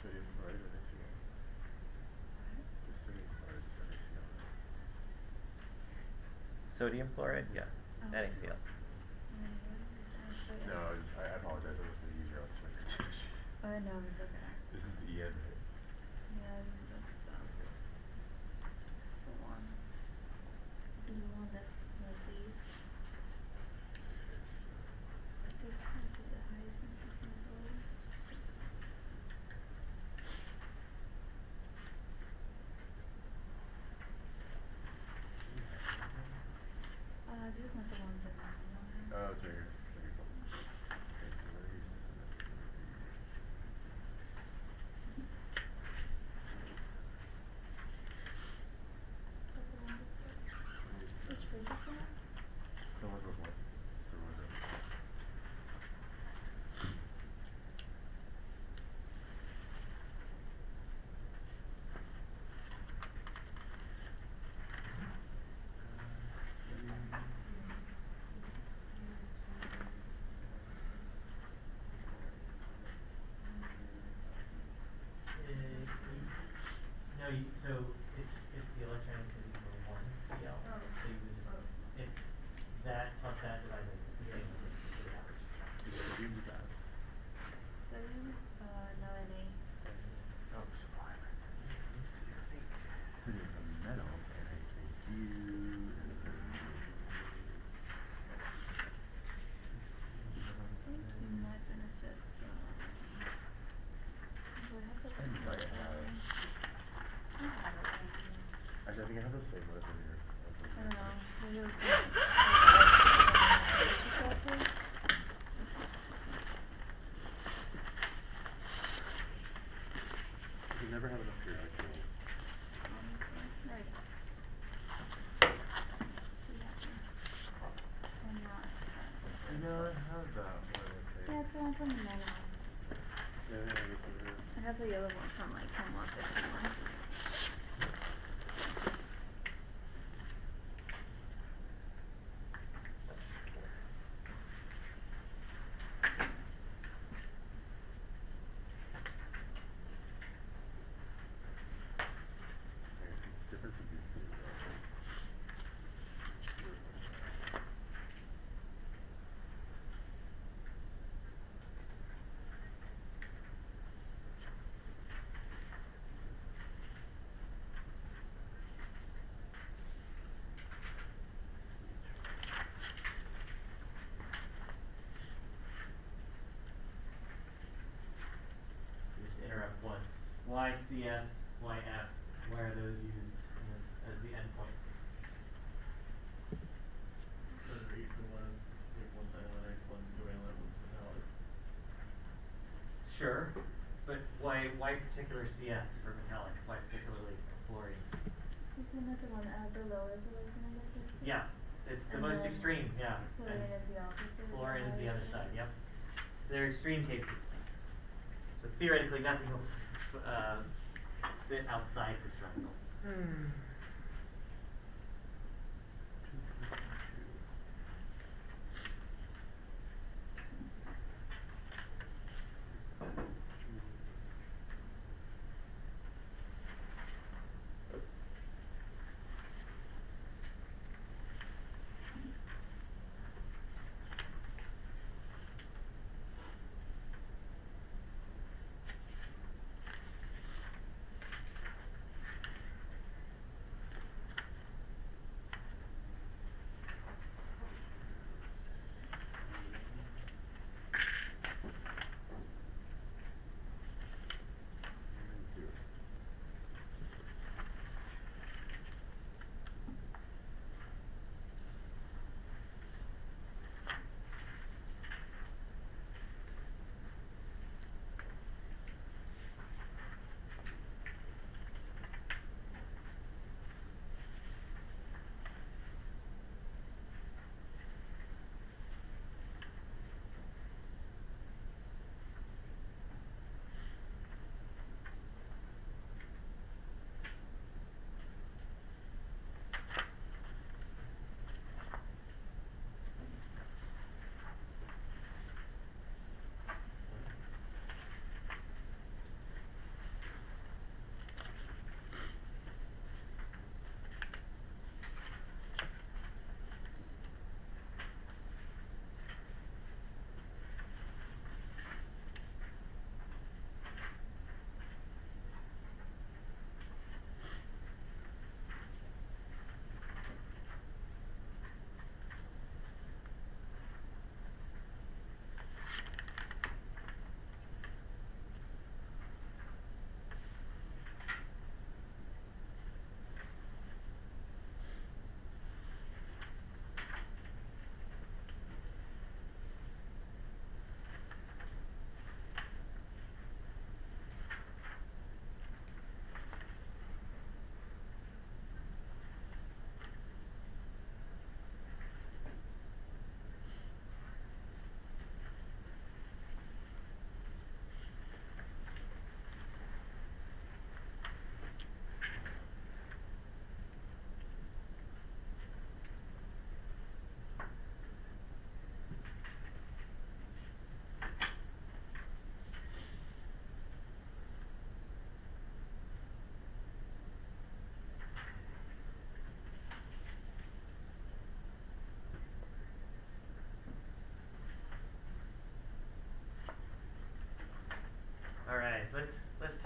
[SPEAKER 2] Sodium chloride or NaCl? Just sodium chloride or NaCl?
[SPEAKER 1] Sodium chloride? Yeah.
[SPEAKER 4] Oh.
[SPEAKER 1] NaCl.
[SPEAKER 2] No, I apologize. I was going to use your own.
[SPEAKER 4] Oh, no, it's okay.
[SPEAKER 2] This is the EN, right?
[SPEAKER 4] Yeah, that's the one. Do you want this one, please? This is the highest and this is the lowest. This is not the one that I want.
[SPEAKER 2] Oh, it's right here. Okay, so where is
[SPEAKER 1] No, so it's the electronic code for 1 CL.
[SPEAKER 3] Oh.
[SPEAKER 1] So you would just, it's that plus that divided by, it's the same for the average.
[SPEAKER 2] Sodium is that.
[SPEAKER 4] Sodium, no NA.
[SPEAKER 2] Oh, sodium is a metal, NaKU.
[SPEAKER 4] I think you might benefit from. Do I have the
[SPEAKER 2] I might have.
[SPEAKER 4] I have it.
[SPEAKER 2] Actually, I think I have the same one as in yours.
[SPEAKER 4] I don't know. Maybe it was classes.
[SPEAKER 2] You can never have enough periodic tables.
[SPEAKER 4] Honestly. There we go. Too happy. I'm not.
[SPEAKER 2] You know, I have that one.
[SPEAKER 4] Yeah, it's the one from the manual.
[SPEAKER 2] Yeah, I guess it is.
[SPEAKER 4] I have the other one from like Hemlock 51.
[SPEAKER 2] I guess it's difference would be zero.
[SPEAKER 1] Just interrupt once. YCS, YF, why are those used in this, as the endpoints? Sure, but why particular CS for metallic? Why particularly fluorine?
[SPEAKER 4] Cesium is the one that has the lowest electronegativity.
[SPEAKER 1] Yeah, it's the
[SPEAKER 4] And
[SPEAKER 1] most
[SPEAKER 4] then
[SPEAKER 1] extreme, yeah.
[SPEAKER 4] Fluorine
[SPEAKER 1] And
[SPEAKER 4] is the opposite.
[SPEAKER 1] fluorine is the other
[SPEAKER 4] highest.
[SPEAKER 1] side, yep. They're extreme cases. So theoretically, nothing will fit outside this triangle.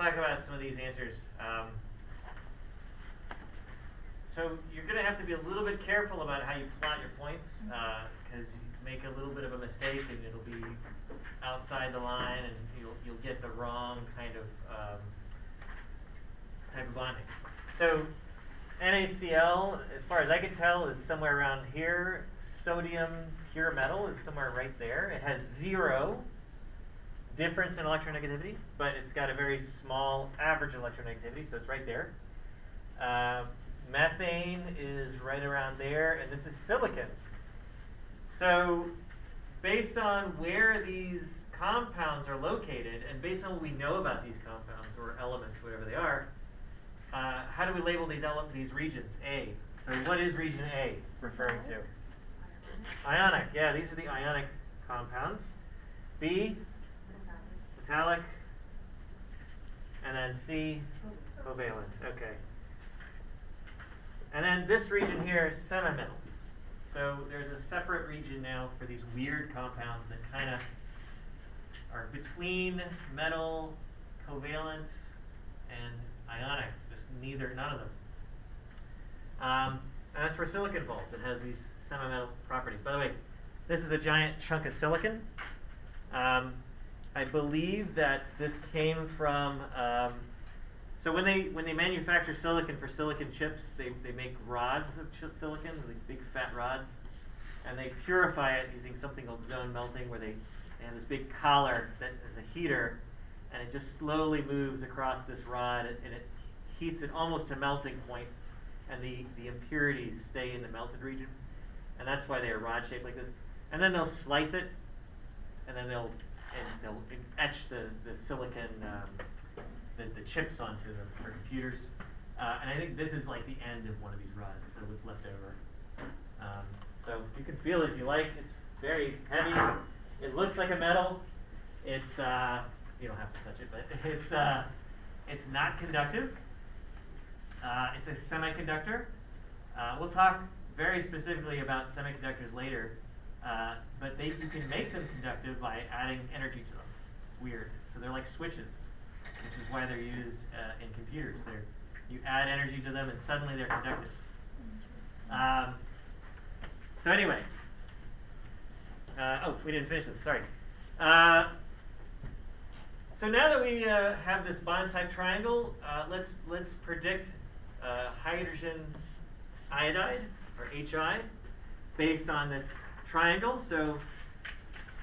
[SPEAKER 1] talk about some of these answers. So you're going to have to be a little bit careful about how you plot your points, because you make a little bit of a mistake and it'll be outside the line, and you'll get the wrong kind of type of bonding. So NaCl, as far as I can tell, is somewhere around here. Sodium pure metal is somewhere right there. It has 0 difference in electronegativity, but it's got a very small average electronegativity, so it's right there. Methane is right around there, and this is silicon. So based on where these compounds are located, and based on what we know about these compounds, or elements, whatever they are, how do we label these regions? A. So what is region A referring to? Ionic. Yeah, these are the ionic compounds. B, metallic. And then C, covalent. Okay. And then this region here is semimetals. So there's a separate region now for these weird compounds that kind of are between metal, covalent, and ionic. Just none of them. And that's where silicon falls. It has these semimetal properties. By the way, this is a giant chunk of silicon. I believe that this came from. So when they manufacture silicon for silicon chips, they make rods of silicon, like big fat rods, and they purify it using something called zone melting, where they have this big collar that is a heater, and it just slowly moves across this rod, and it heats it almost to melting point, and the impurities stay in the melted region, and that's why they are rod shaped like this. And then they'll slice it, and then they'll etch the silicon. The chips onto them for computers, and I think this is like the end of one of these rods, so what's left over. So you can feel it if you like. It's very heavy. It looks like a metal. It's you don't have to touch it, but it's not conductive. It's a semiconductor. We'll talk very specifically about semiconductors later, but you can make them conductive by adding energy to them. Weird. So they're like switches, which is why they're used in computers. You add energy to them, and suddenly they're conductive. So anyway, we didn't finish this. Sorry. So now that we have this bond-type triangle, let's predict hydrogen iodide, or HI, based on this triangle. So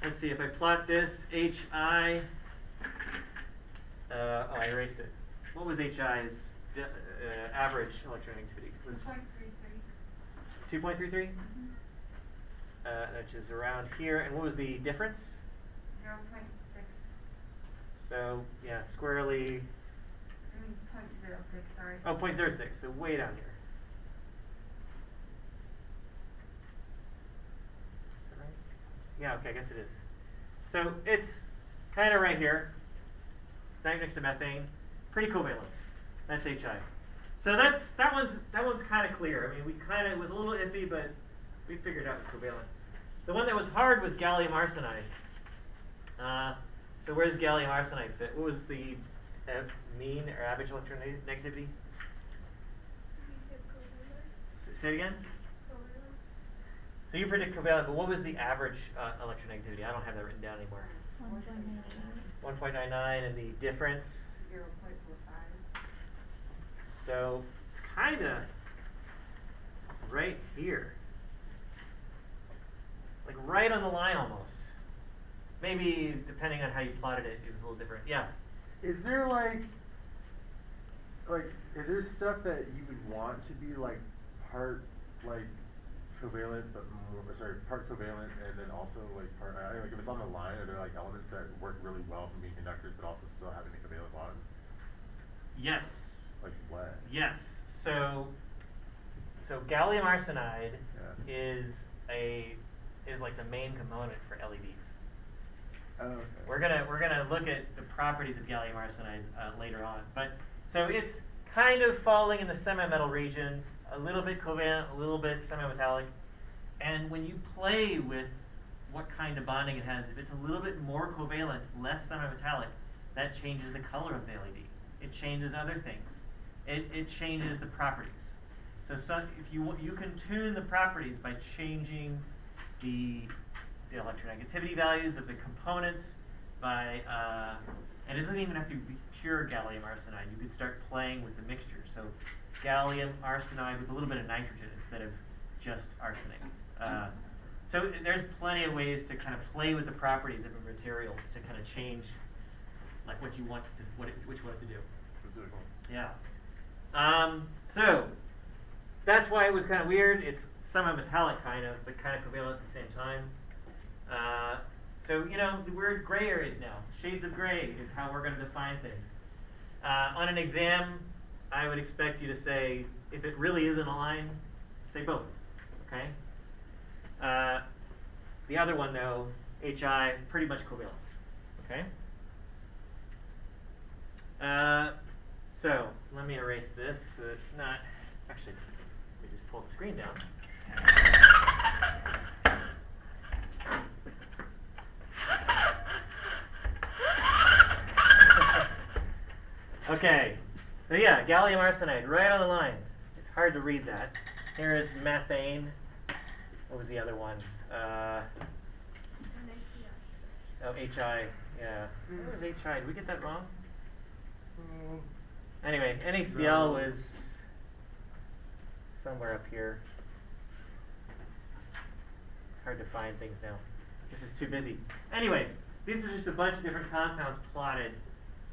[SPEAKER 1] let's see if I plot this HI. I erased it. What was HI's average electronegativity? It was 2.33. 2.33? Which is around here. And what was the difference?
[SPEAKER 5] 0.6.
[SPEAKER 1] So, yeah, squarely.
[SPEAKER 5] 0.06, sorry.
[SPEAKER 1] Oh, 0.06, so way down here. Is that right? Yeah, okay, I guess it is. So it's kind of right here. Right next to methane, pretty covalent. That's HI. So that one's kind of clear. I mean, it was a little iffy, but we figured out it was covalent. The one that was hard was gallium arsenide. So where does gallium arsenide fit? What was the mean or average electronegativity? Say it again. So you predict covalent, but what was the average electronegativity? I don't have that written down anymore. 1.99, and the difference?
[SPEAKER 5] 0.45.
[SPEAKER 1] So it's kind of right here. Like right on the line almost. Maybe depending on how you plotted it, it was a little different. Yeah?
[SPEAKER 2] Is there is there stuff that you would want to be like part like covalent, but part covalent, and then also like part, like if it's on the line, are there like elements that work really well from being conductors, but also still having a covalent bond?
[SPEAKER 1] Yes.
[SPEAKER 2] Like what?
[SPEAKER 1] Yes. So gallium arsenide
[SPEAKER 2] Yeah.
[SPEAKER 1] is like the main component for LEDs.
[SPEAKER 2] Oh, okay.
[SPEAKER 1] We're gonna look at the properties of gallium arsenide later on, but so it's kind of falling in the semi-metal region, a little bit covalent, a little bit semi-metallic, and when you play with what kind of bonding it has, if it's a little bit more covalent, less semi-metallic, that changes the color of the LED. it changes other things. It changes the properties. So if you can tune the properties by changing the electronegativity values of the components by, and it doesn't even have to be pure gallium arsenide. You could start playing with the mixture. So gallium arsenide with a little bit of nitrogen instead of just arsenic. So there's plenty of ways to kind of play with the properties of the materials to kind of change like what you want to, what you want to do.
[SPEAKER 2] That's really cool.
[SPEAKER 1] Yeah. So that's why it was kind of weird. It's semi-metallic kind of, but kind of covalent at the same time. So you know, we're in gray areas now. Shades of gray is how we're going to define things. On an exam, I would expect you to say, if it really isn't a line, say both. Okay. The other one though, HI, pretty much covalent. Okay. So let me erase this so it's not, actually, let me just pull the screen down. Okay, so yeah, gallium arsenide, right on the line. It's hard to read that. Here is methane. What was the other one? Oh, HI, yeah. What was HI? Did we get that wrong? Anyway, NaCl was somewhere up here. It's hard to find things now. This is too busy. Anyway, these are just a bunch of different compounds plotted.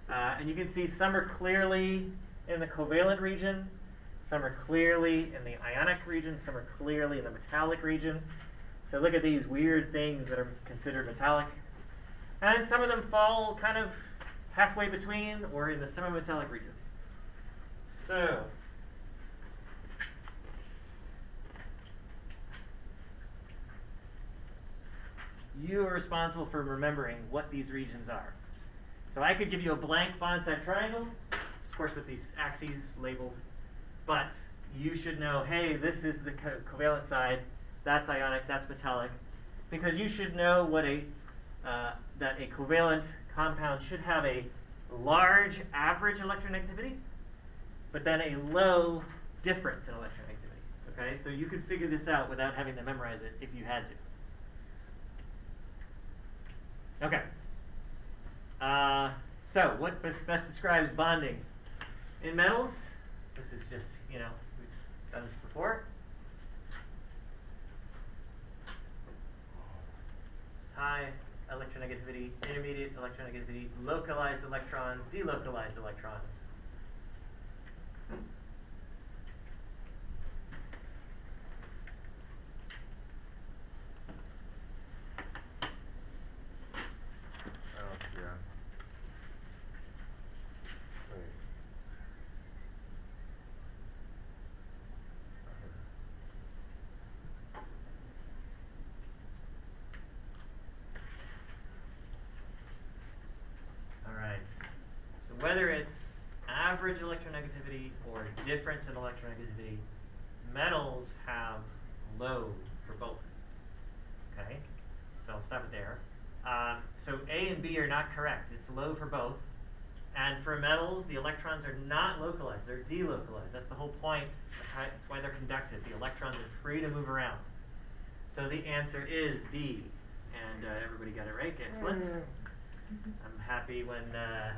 [SPEAKER 1] And you can see some are clearly in the covalent region, some are clearly in the ionic region, some are clearly in the metallic region. So look at these weird things that are considered metallic. And some of them fall kind of halfway between or in the semi-metallic region. So, you are responsible for remembering what these regions are. So I could give you a blank bond-type triangle, of course with these axes labeled, but you should know, hey, this is the covalent side, that's ionic, that's metallic, because you should know what that a covalent compound should have a large average electronegativity, but then a low difference in electronegativity. Okay, so you could figure this out without having to memorize it if you had to. Okay. So what best describes bonding in metals? This is just, you know, we've done this before. High electronegativity, intermediate electronegativity, localized electrons, delocalized electrons.
[SPEAKER 2] Yeah. Wait.
[SPEAKER 1] All right. So whether it's average electronegativity or difference in electronegativity, metals have low for both. Okay? So I'll stop it there. So A and B are not correct. It's low for both. And for metals, the electrons are not localized. They're delocalized. That's the whole point. That's why they're conductive. The electrons are free to move around. So the answer is D. And everybody got it right. Excellent. I'm happy when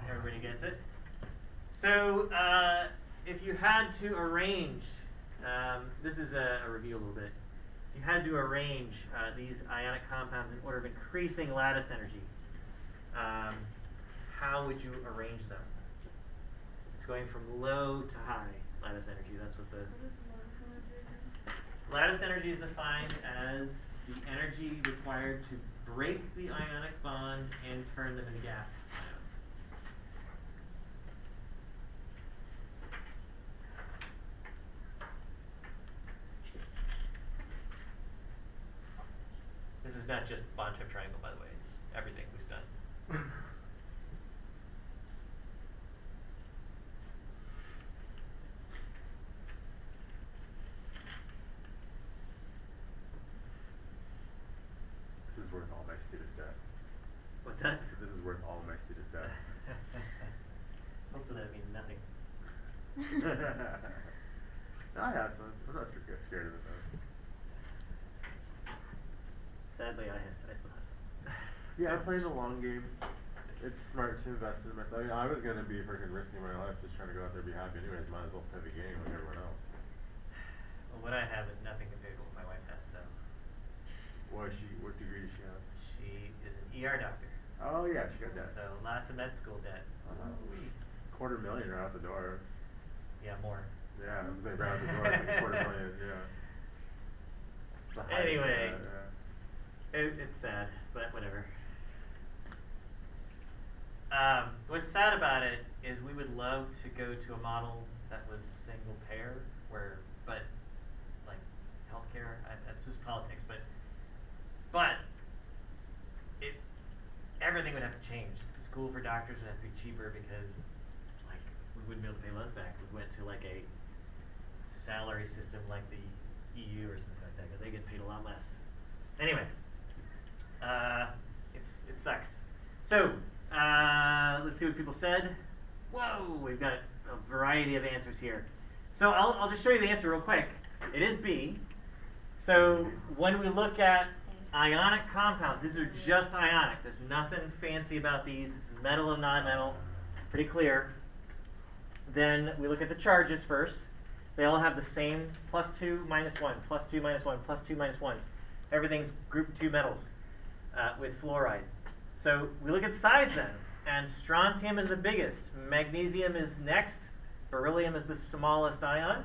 [SPEAKER 1] everybody gets it. So if you had to arrange, this is a review a little bit. You had to arrange these ionic compounds in order of increasing lattice energy. How would you arrange them? It's going from low to high lattice energy. That's what the lattice energy is defined as the energy required to break the ionic bond and turn them into gas ions. This is not just bond-type triangle, by the way. It's everything we've done.
[SPEAKER 2] This is worth all my student debt.
[SPEAKER 1] What's that?
[SPEAKER 2] I said, this is worth all my student debt.
[SPEAKER 1] Hopefully with it means nothing.
[SPEAKER 2] No, I have some. I'm not scared of it though.
[SPEAKER 1] Sadly, I still have some.
[SPEAKER 2] Yeah, I'm playing the long game. It's smart to invest in myself. I mean, I was gonna be freaking risking my life just trying to go out there and be happy anyways. Might as well play the game like everyone else.
[SPEAKER 1] Well, what I have is nothing compared to what my wife has, so.
[SPEAKER 2] What degree does she have?
[SPEAKER 1] She is an ER doctor.
[SPEAKER 2] Oh yeah, she got that.
[SPEAKER 1] So lots of med school debt.
[SPEAKER 2] $250,000 right out the door.
[SPEAKER 1] Yeah, more.
[SPEAKER 2] Yeah, I was like right out the door. It's like $250,000. Yeah. It's the highest
[SPEAKER 1] Anyway.
[SPEAKER 2] of that,
[SPEAKER 1] It's sad, but whatever. What's sad about it is we would love to go to a model that was single payer, but like healthcare, that's just politics, but everything would have to change. The school for doctors would have to be cheaper because like we wouldn't be able to pay loans back. We went to like a salary system like the EU or something like that because they get paid a lot less. Anyway. It sucks. So, let's see what people said. Whoa, we've got a variety of answers here. So I'll just show you the answer real quick. It is B. So when we look at ionic compounds, these are just ionic. There's nothing fancy about these. It's metal and non-metal. Pretty clear. Then we look at the charges first. They all have the same +2, -1, +2, -1, +2, -1. Everything's group 2 metals. With fluoride. So we look at size then, and strontium is the biggest, magnesium is next, beryllium is the smallest ion,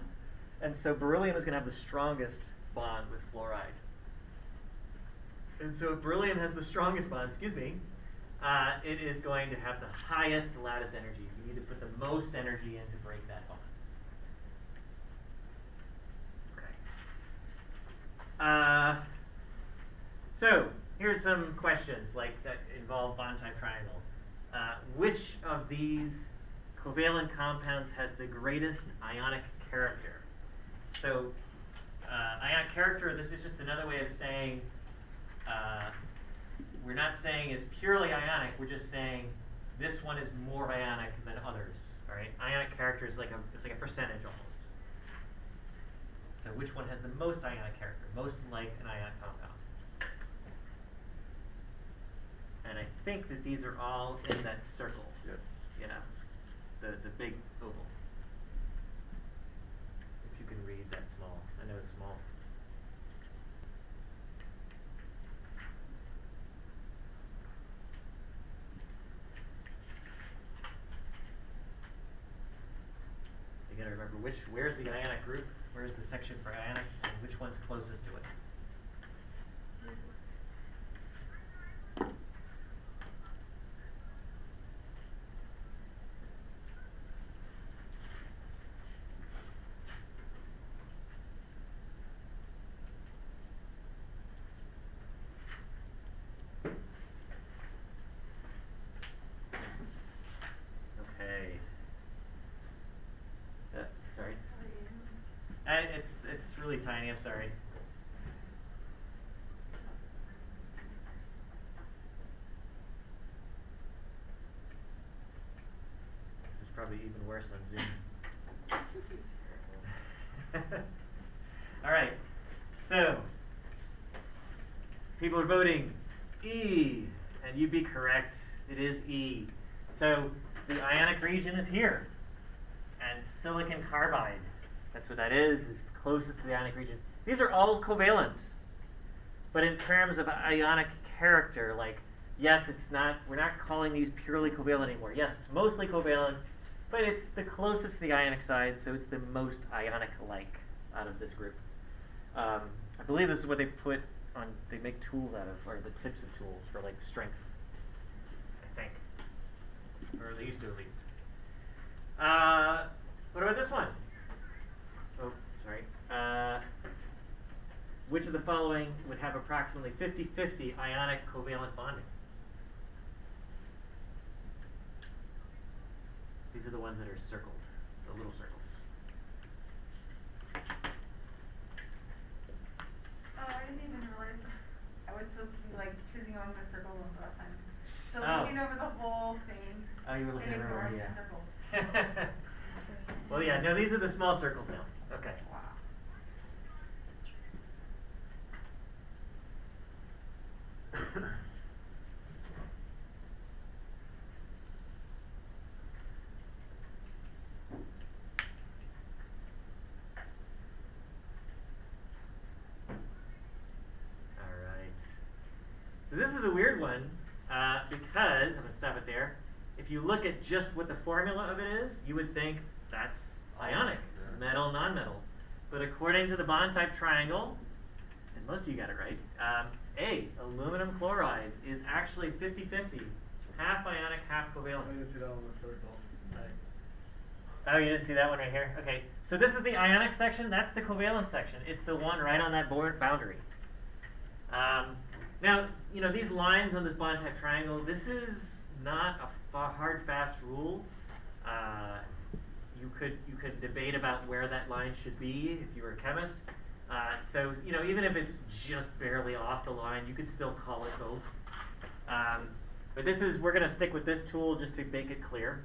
[SPEAKER 1] and so beryllium is going to have the strongest bond with fluoride. And so if beryllium has the strongest bond, it is going to have the highest lattice energy. You need to put the most energy in to break that bond. Okay. So here's some questions like that involve bond-type triangle. Which of these covalent compounds has the greatest ionic character? So ionic character, this is just another way of saying, we're not saying it's purely ionic, we're just saying this one is more ionic than others. All right? Ionic character is like a percentage almost. So which one has the most ionic character, most like an ionic compound? And I think that these are all in that circle.
[SPEAKER 2] Yep.
[SPEAKER 1] Yeah. The big oval. If you can read that small. I know it's small. So you gotta remember where's the ionic group, where's the section for ionic, and which one's closest to it. Sorry. It's really tiny. I'm sorry. This is probably even worse on Zoom. All right. So people are voting E, and you'd be correct. It is E. So the ionic region is here. And silicon carbide, that's what that is closest to the ionic region. These are all covalent. But in terms of ionic character, like, yes, we're not calling these purely covalent anymore. Yes, it's mostly covalent, but it's the closest to the ionic side, so it's the most ionic-like out of this group. I believe this is what they make tools out of, or the tips of tools for like strength, I think. Or they used to at least. What about this one? Oh, sorry. Which of the following would have approximately 50-50 ionic covalent bonding? These are the ones that are circled, the little circles.
[SPEAKER 5] Oh, I didn't even realize I was supposed to be like choosing on the circle last time. So
[SPEAKER 1] Oh.
[SPEAKER 5] looking over the whole thing
[SPEAKER 1] Oh, you were looking
[SPEAKER 5] and
[SPEAKER 1] over,
[SPEAKER 5] ignoring
[SPEAKER 1] yeah.
[SPEAKER 5] the circles.
[SPEAKER 1] no, these are the small circles now. Okay.
[SPEAKER 5] Wow.
[SPEAKER 1] Alright. So this is a weird one, because, I'm going to stop it there, if you look at just what the formula of it is, you would think that's ionic,
[SPEAKER 2] Yeah.
[SPEAKER 1] metal, non-metal. But according to the bond type triangle, and most of you got it right, aluminum chloride is actually 50-50, half ionic, half covalent.
[SPEAKER 6] I didn't see that on the circle.
[SPEAKER 1] Oh, you didn't see that one right here? Okay. So this is the ionic section. That's the covalent section. It's the one right on that boundary. Now, you know, these lines on this bond type triangle, this is not a hard, fast rule. You could debate about where that line should be if you were a chemist. So, you know, even if it's just barely off the line, you could still call it both. But we're going to stick with this tool just to make it clear.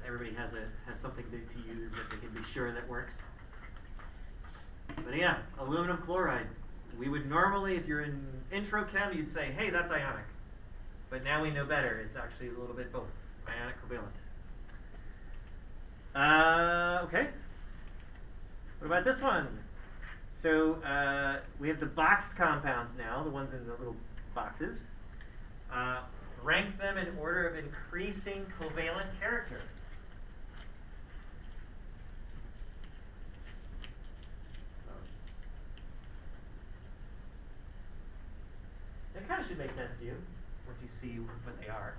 [SPEAKER 1] Everybody has something to use that they can be sure that works. But yeah, aluminum chloride. We would normally, if you're in intro chem, you'd say, hey, that's ionic. But now we know better. It's actually a little bit both, ionic covalent. Okay. What about this one? So we have the boxed compounds now, the ones in the little boxes. Rank them in order of increasing covalent character. That kind of should make sense to you once you see what they are.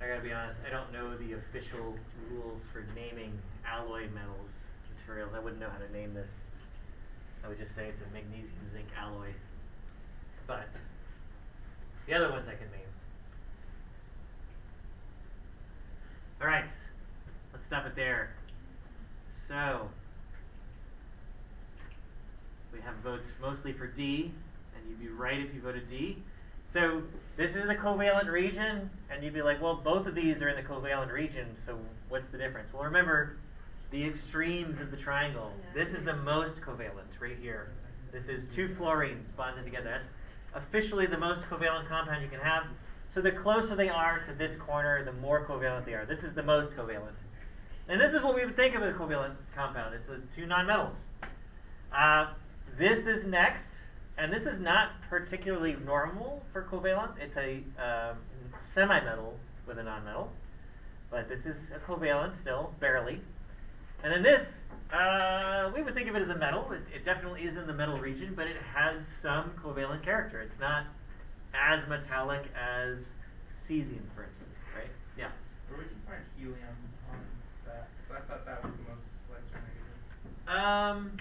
[SPEAKER 1] I gotta be honest, I don't know the official rules for naming alloy metals materials. I wouldn't know how to name this. I would just say it's a magnesium zinc alloy. But the other ones I can name. Alright, let's stop it there. So, we have votes mostly for D, and you'd be right if you voted D. So this is the covalent region, and you'd be like, well, both of these are in the covalent region, so what's the difference? Well, remember the extremes of the triangle. This is the most covalent right here. This is two fluorines bonded together. That's officially the most covalent compound you can have. So the closer they are to this corner, the more covalent they are. This is the most covalent. And this is what we would think of as a covalent compound. It's two nonmetals. This is next. And this is not particularly normal for covalent. It's a semi-metal with a nonmetal. But this is a covalent still, barely. And then this, we would think of it as a metal. It definitely is in the metal region, but it has some covalent character. It's not as metallic as cesium, for instance, right? Yeah.
[SPEAKER 6] Where would you find helium on that? Because I thought that was the most electronegative.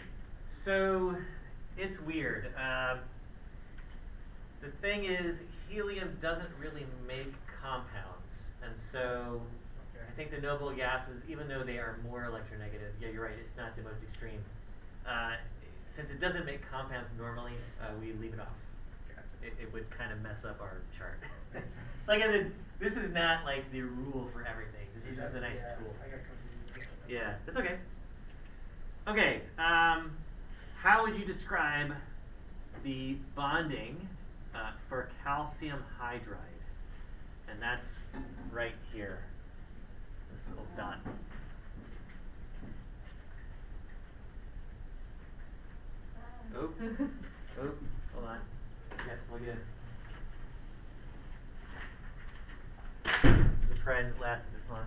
[SPEAKER 1] So it's weird. The thing is, helium doesn't really make compounds, and so I think the noble gases, even though they are more electronegative, yeah, you're right, it's not the most extreme. Since it doesn't make compounds normally, we leave it off. It would kind of mess up our chart. Like I said, this is not like the rule for everything. This is just a nice tool.
[SPEAKER 6] I got confused.
[SPEAKER 1] Yeah, it's okay. Okay, how would you describe the bonding for calcium hydride? And that's right here, this little dot. Oh, hold on. Yeah, plug it in. Surprised it lasted this long.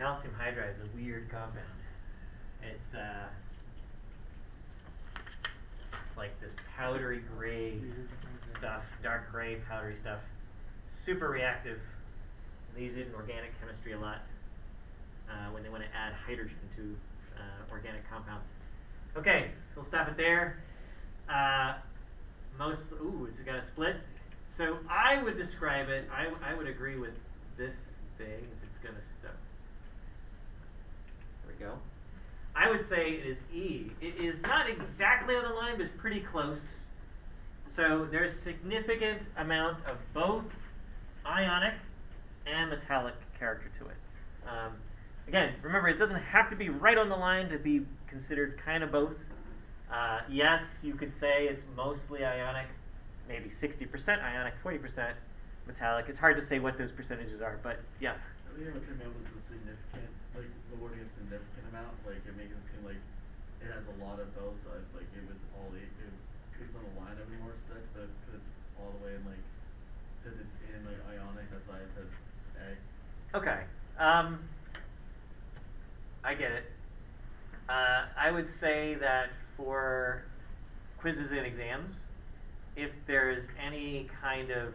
[SPEAKER 1] calcium hydride is a weird compound. It's like this powdery gray stuff, dark gray powdery stuff, super reactive. They use it in organic chemistry a lot when they want to add hydrogen to organic compounds. Okay, so we'll stop it there. It's got a split. So I would describe it, I would agree with this thing if it's going to stop. There we go. I would say it is E. It is not exactly on the line, but it's pretty close. So there's significant amount of both ionic and metallic character to it. Again, remember, it doesn't have to be right on the line to be considered kind of both. Yes, you could say it's mostly ionic, maybe 60% ionic, 40% metallic. It's hard to say what those percentages are, but yeah.
[SPEAKER 7] I think what came up with the significant, like the wording of significant amount, like it makes it seem like it has a lot of both sides. Like it was all it's on the line of any more specs, but it's all the way in like since it's in like ionic, that's why I said A.
[SPEAKER 1] Okay. I get it. I would say that for quizzes and exams, if there's any kind of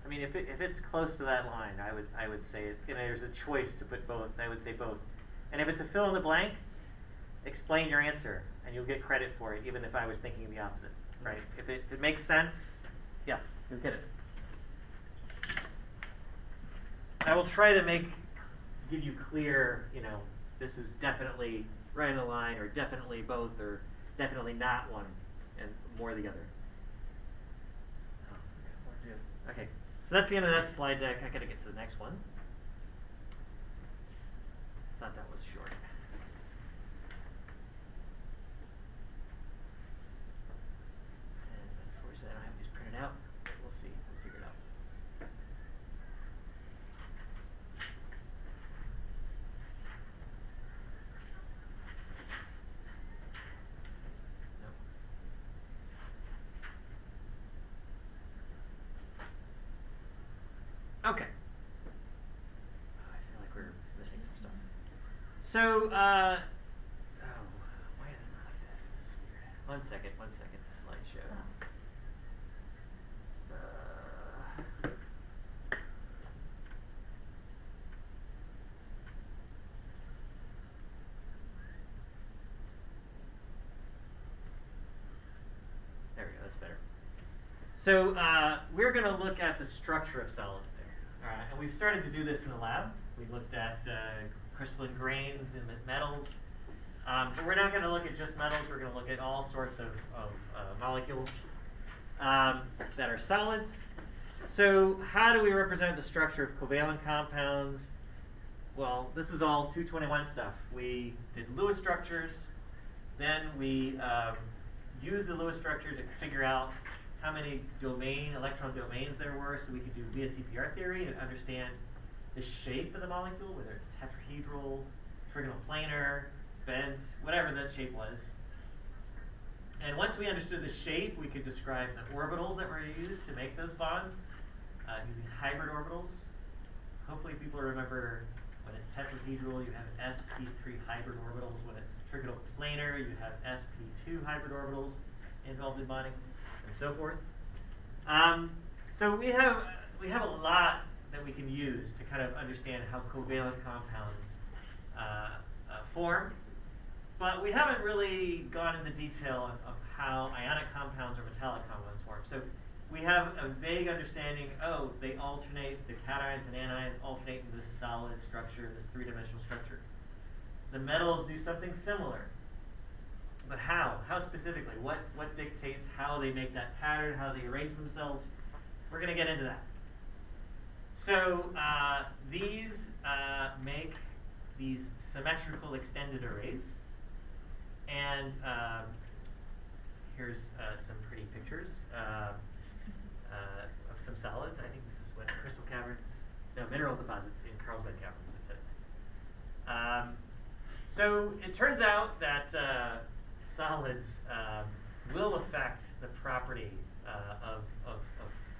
[SPEAKER 1] if it's close to that line, I would say it. And there's a choice to put both. I would say both. And if it's a fill in the blank, explain your answer, and you'll get credit for it, even if I was thinking the opposite. Right? If it makes sense, yeah, you'll get it. I will try to give you clear, this is definitely right in the line, or definitely both, or definitely not one, and more the other. Okay, so that's the end of that slide deck. I gotta get to the next one. Thought that was short. And unfortunately, I don't have these printed out. But we'll see. We'll figure it out. Okay. I feel like we're missing some stuff. So, why is it like this? This is weird. One second, the slideshow. There we go, that's better. So, we're going to look at the structure of solids there. And we've started to do this in the lab. We looked at crystalline grains in metals. But we're not going to look at just metals. We're going to look at all sorts of molecules that are solids. So how do we represent the structure of covalent compounds? Well, this is all 221 stuff. We did Lewis structures. Then we used the Lewis structure to figure out how many electron domains there were, so we could do VSEPR theory and understand the shape of the molecule, whether it's tetrahedral, trigonal planar, bent, whatever that shape was. And once we understood the shape, we could describe the orbitals that were used to make those bonds using hybrid orbitals. Hopefully people remember when it's tetrahedral, you have sp3 hybrid orbitals. When it's trigonal planar, you have sp2 hybrid orbitals involved in bonding, and so forth. So we have a lot that we can use to kind of understand how covalent compounds form, but we haven't really gone into detail of how ionic compounds or metallic compounds form. So we have a vague understanding, they alternate, the cations and anions alternate in this solid structure, this three-dimensional structure. The metals do something similar. But how? How specifically? What dictates how they make that pattern, how they arrange themselves? We're going to get into that. So these make these symmetrical extended arrays. And here's some pretty pictures of some solids. I think this is what crystal caverns, mineral deposits in Carlsbad Caverns, that's it. So it turns out that solids will affect the property of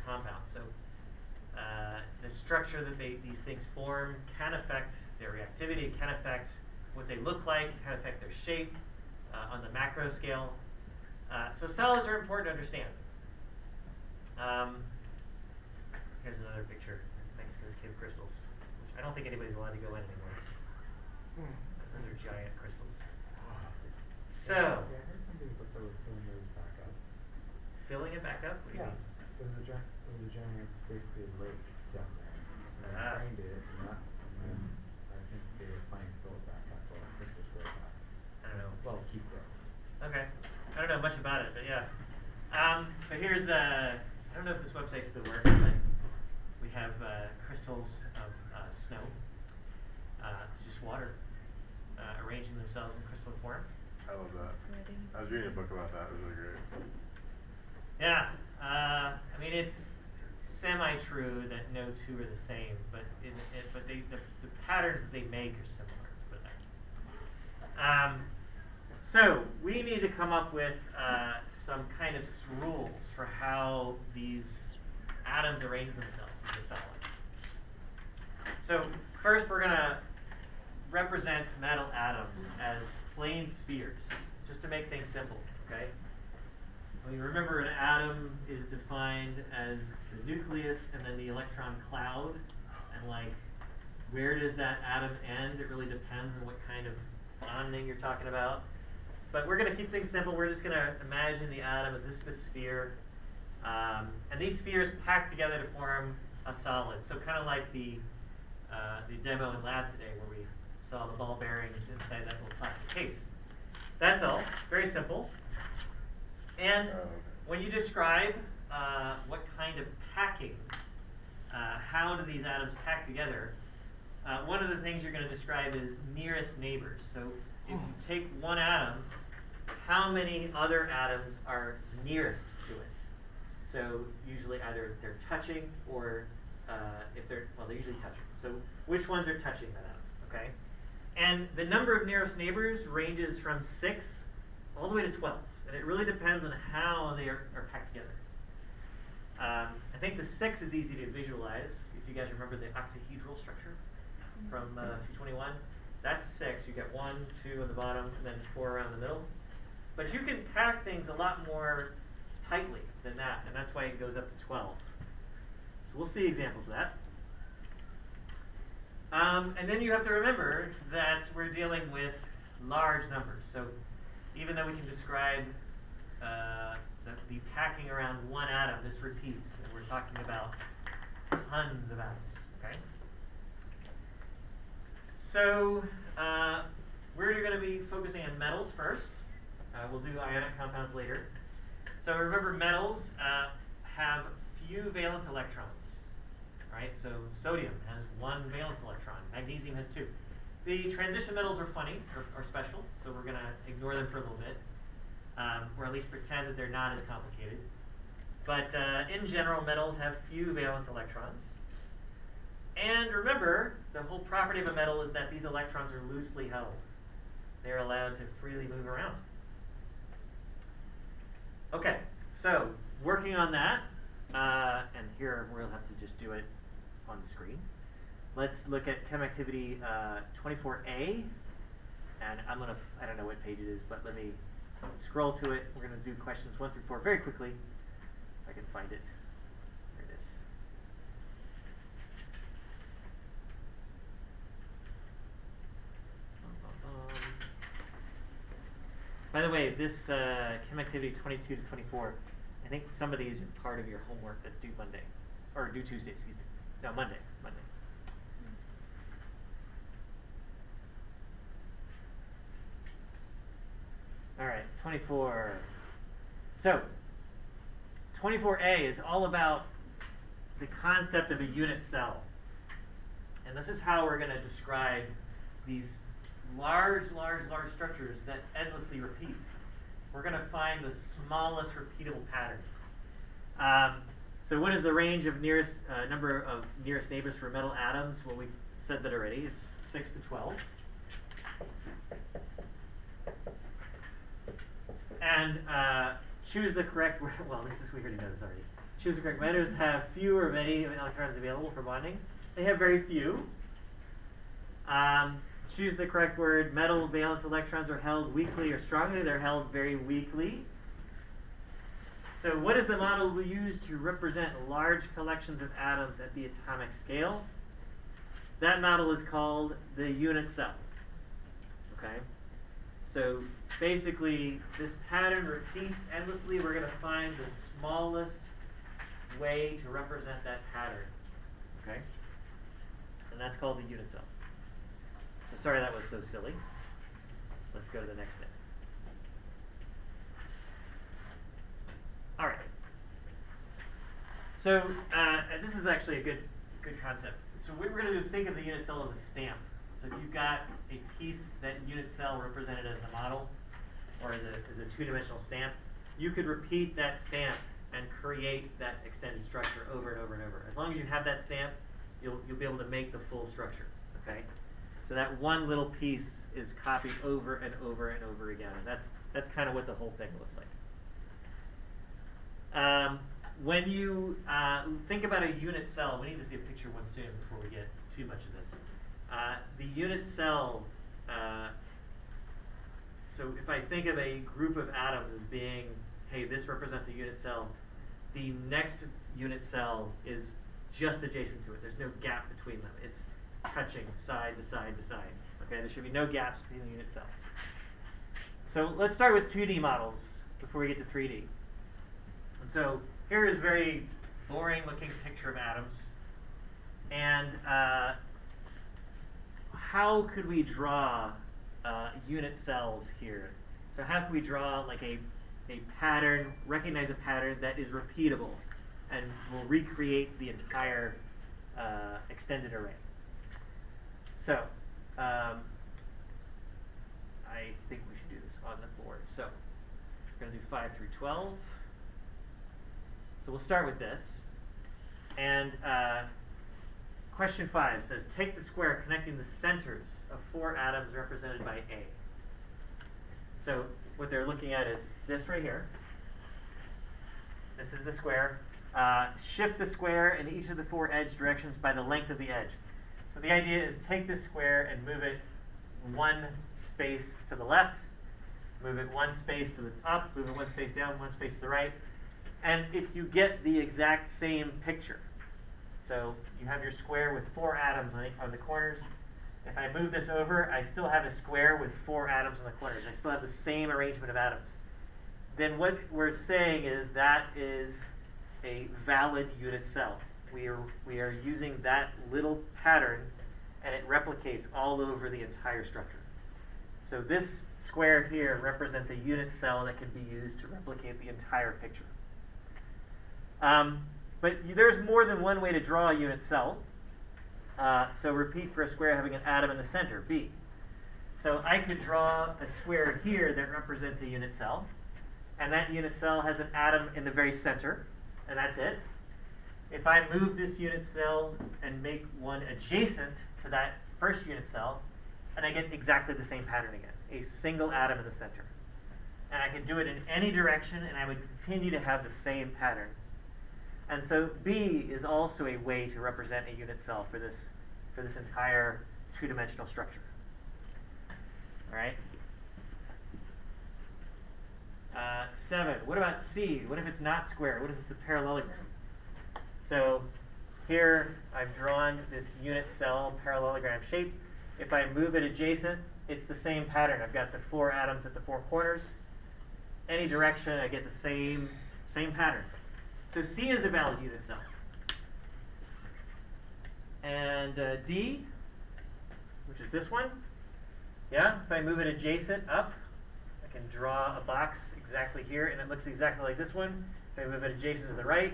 [SPEAKER 1] compounds. So the structure that these things form can affect their reactivity, it can affect what they look like, it can affect their shape on the macro scale. So solids are important to understand. Here's another picture of Mexico's cave crystals, which I don't think anybody's allowed to go in anymore. Those are giant crystals. So,
[SPEAKER 8] Yeah, I heard something about those filling those back up.
[SPEAKER 1] filling it back up? What do you mean?
[SPEAKER 8] There was a giant, basically a lake down there. And they
[SPEAKER 1] Ah.
[SPEAKER 8] drained it, and then I think they were planning to fill it back up while the crystals grow back.
[SPEAKER 1] I don't know.
[SPEAKER 8] Well, keep growing.
[SPEAKER 1] Okay. I don't know much about it, but yeah. So here's, I don't know if this website still works, but we have crystals of snow. It's just water arranging themselves in crystalline form.
[SPEAKER 2] I love that.
[SPEAKER 4] Pretty.
[SPEAKER 2] I was reading a book about that. It was really great.
[SPEAKER 1] Yeah. I mean, it's semi-true that no two are the same, but the patterns that they make are similar. Let's put it that way. So we need to come up with some kind of rules for how these atoms arrange themselves into solid. So first we're going to represent metal atoms as plane spheres, just to make things simple, okay? I mean, remember an atom is defined as the nucleus and then the electron cloud, and like, where does that atom end? It really depends on what kind of bonding you're talking about. But we're going to keep things simple. We're just going to imagine the atom as this sphere. And these spheres pack together to form a solid. So kind of like the demo in lab today where we saw the ball bearings inside that little plastic case. That's all. Very simple. And when you describe what kind of packing, how do these atoms pack together, one of the things you're going to describe is nearest neighbors. So if you take one atom, how many other atoms are nearest to it? So usually either they're touching or if they're usually touching. So which ones are touching that atom, okay? And the number of nearest neighbors ranges from 6 all the way to 12. And it really depends on how they are packed together. I think the 6 is easy to visualize. If you guys remember the octahedral structure from 221, that's 6. You get 1, 2 on the bottom, and then 4 around the middle. But you can pack things a lot more tightly than that, and that's why it goes up to 12. So we'll see examples of that. And then you have to remember that we're dealing with large numbers. So even though we can describe the packing around one atom, this repeats, and we're talking about tons of atoms, okay? So we're going to be focusing on metals first. We'll do ionic compounds later. So remember, metals have few valence electrons, right? So sodium has 1 valence electron. Magnesium has 2. The transition metals are funny, or special, so we're going to ignore them for a little bit, or at least pretend that they're not as complicated. But in general, metals have few valence electrons. And remember, the whole property of a metal is that these electrons are loosely held. They're allowed to freely move around. Okay, so working on that, and here we'll have to just do it on the screen. Let's look at chem activity 24A, and I don't know what page it is, but let me scroll to it. We're going to do questions 1 through 4 very quickly, if I can find it. There it is. By the way, this chem activity 22 to 24, I think some of these are part of your homework that's due Monday, or due Tuesday, excuse me. No, Monday. All right, 24. So, 24A is all about the concept of a unit cell. And this is how we're going to describe these large structures that endlessly repeat. We're going to find the smallest repeatable pattern. So what is the range of nearest number of nearest neighbors for metal atoms? Well, we said that already. It's 6 to 12. And choose the correct, well, we already know this already. choose the correct metals have few or many electrons available for bonding. They have very few. Choose the correct word. Metal valence electrons are held weakly or strongly. They're held very weakly. So what is the model we use to represent large collections of atoms at the atomic scale? That model is called the unit cell. Okay? So basically, this pattern repeats endlessly. We're going to find the smallest way to represent that pattern. Okay? And that's called the unit cell. So sorry that was so silly. Let's go to the next thing. All right. So this is actually a good concept. So what we're going to do is think of the unit cell as a stamp. So if you've got a piece, that unit cell represented as a model or as a two-dimensional stamp, you could repeat that stamp and create that extended structure over and over and over. As long as you have that stamp, you'll be able to make the full structure. Okay. So that one little piece is copied over and over and over again, and that's kind of what the whole thing looks like. When you think about a unit cell, we need to see a picture one soon before we get too much of this. The unit cell, so if I think of a group of atoms as being, hey, this represents a unit cell, the next unit cell is just adjacent to it. There's no gap between them. It's touching side to side to side. Okay, there should be no gaps between the unit cell. So let's start with 2D models before we get to 3D. And so here is a very boring looking picture of atoms. And how could we draw unit cells here? So how can we draw like a pattern, recognize a pattern that is repeatable and will recreate the entire extended array? So I think we should do this on the board. So we're going to do 5 through 12. So we'll start with this. And question 5 says, take the square connecting the centers of 4 atoms represented by A. So what they're looking at is this right here. This is the square. Shift the square in each of the 4 edge directions by the length of the edge. So the idea is take this square and move it 1 space to the left, move it 1 space to the up, move it 1 space down, 1 space to the right. And if you get the exact same picture, so you have your square with 4 atoms on the corners. If I move this over, I still have a square with 4 atoms on the corners. I still have the same arrangement of atoms. Then what we're saying is that is a valid unit cell. We are using that little pattern, and it replicates all over the entire structure. So this square here represents a unit cell that can be used to replicate the entire picture. But there's more than one way to draw a unit cell. So repeat for a square having an atom in the center, B. So I could draw a square here that represents a unit cell. And that unit cell has an atom in the very center. And that's it. If I move this unit cell and make one adjacent to that first unit cell, and I get exactly the same pattern again, a single atom in the center. And I can do it in any direction, and I would continue to have the same pattern. And so B is also a way to represent a unit cell for this entire two-dimensional structure. All right. 7. What about C? What if it's not square? What if it's a parallelogram? So here I've drawn this unit cell parallelogram shape. If I move it adjacent, it's the same pattern. I've got the 4 atoms at the 4 corners. Any direction, I get the same pattern. So C is a valid unit cell. And D, which is this one, yeah, if I move it adjacent up, I can draw a box exactly here, and it looks exactly like this one. If I move it adjacent to the right,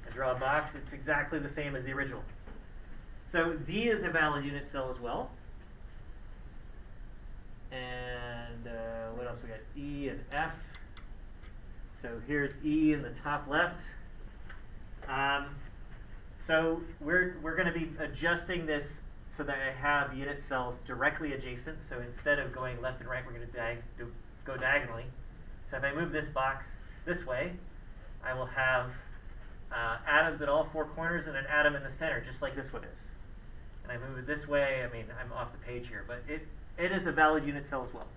[SPEAKER 1] I draw a box, it's exactly the same as the original. So D is a valid unit cell as well. And what else we got? E and F. So here's E in the top left. So we're going to be adjusting this so that I have unit cells directly adjacent. So instead of going left and right, we're going to go diagonally. So if I move this box this way, I will have atoms at all four corners and an atom in the center, just like this one is. And I move it this way, I mean, I'm off the page here, but it is a valid unit cell as well.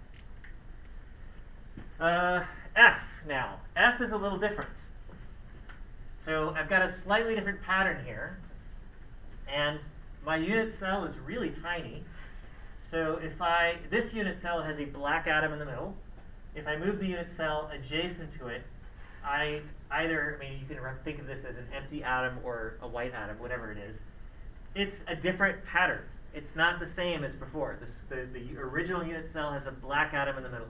[SPEAKER 1] F now. F is a little different. So I've got a slightly different pattern here, and my unit cell is really tiny. So if this unit cell has a black atom in the middle. If I move the unit cell adjacent to it, you can think of this as an empty atom or a white atom, whatever it is. It's a different pattern. It's not the same as before. The original unit cell has a black atom in the middle.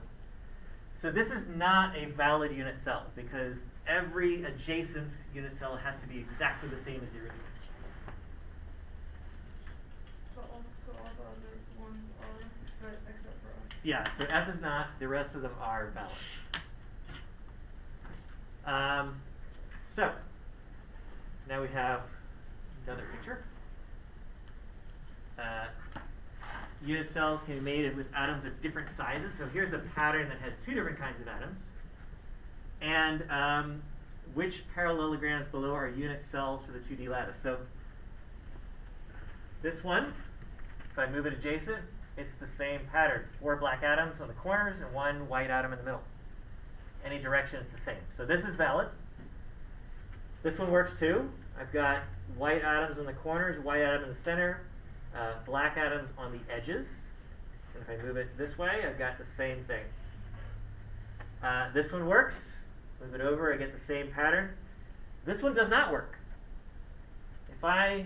[SPEAKER 1] So this is not a valid unit cell because every adjacent unit cell has to be exactly the same as the original.
[SPEAKER 3] So all the other ones are, but except for us.
[SPEAKER 1] Yeah, so F is not, the rest of them are valid. So, now we have another picture. Unit cells can be made with atoms of different sizes. So here's a pattern that has two different kinds of atoms. And which parallelograms below are unit cells for the 2D lattice? So this one, if I move it adjacent, it's the same pattern. 4 black atoms on the corners and 1 white atom in the middle. Any direction, it's the same. So this is valid. This one works too. I've got white atoms on the corners, white atom in the center, black atoms on the edges. And if I move it this way, I've got the same thing. This one works. Move it over, I get the same pattern. This one does not work. If I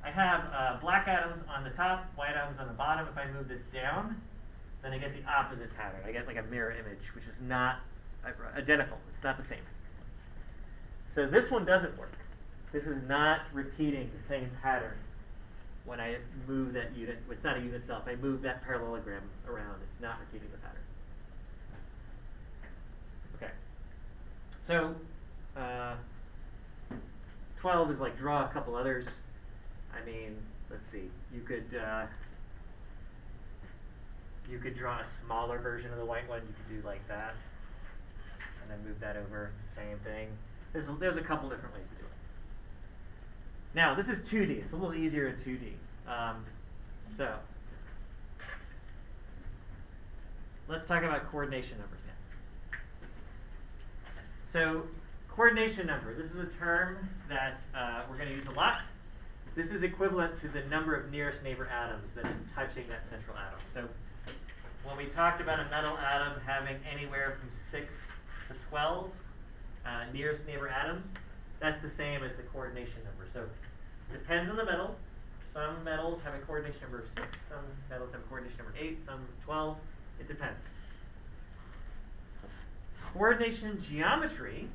[SPEAKER 1] have black atoms on the top, white atoms on the bottom. If I move this down, then I get the opposite pattern. I get like a mirror image, which is not identical. It's not the same. So this one doesn't work. This is not repeating the same pattern when I move that unit. It's not a unit cell. If I move that parallelogram around, it's not repeating the pattern. Okay. So 12 is like draw a couple others. I mean, let's see. You could draw a smaller version of the white one. You could do like that, and then move that over. It's the same thing. There's a couple different ways to do it. Now this is 2D. It's a little easier in 2D. So let's talk about coordination numbers now. So coordination number. This is a term that we're going to use a lot. This is equivalent to the number of nearest neighbor atoms that is touching that central atom. So when we talked about a metal atom having anywhere from 6 to 12 nearest neighbor atoms, that's the same as the coordination number. So it depends on the metal. Some metals have a coordination number of 6, some metals have a coordination number 8, some 12. It depends. Coordination geometry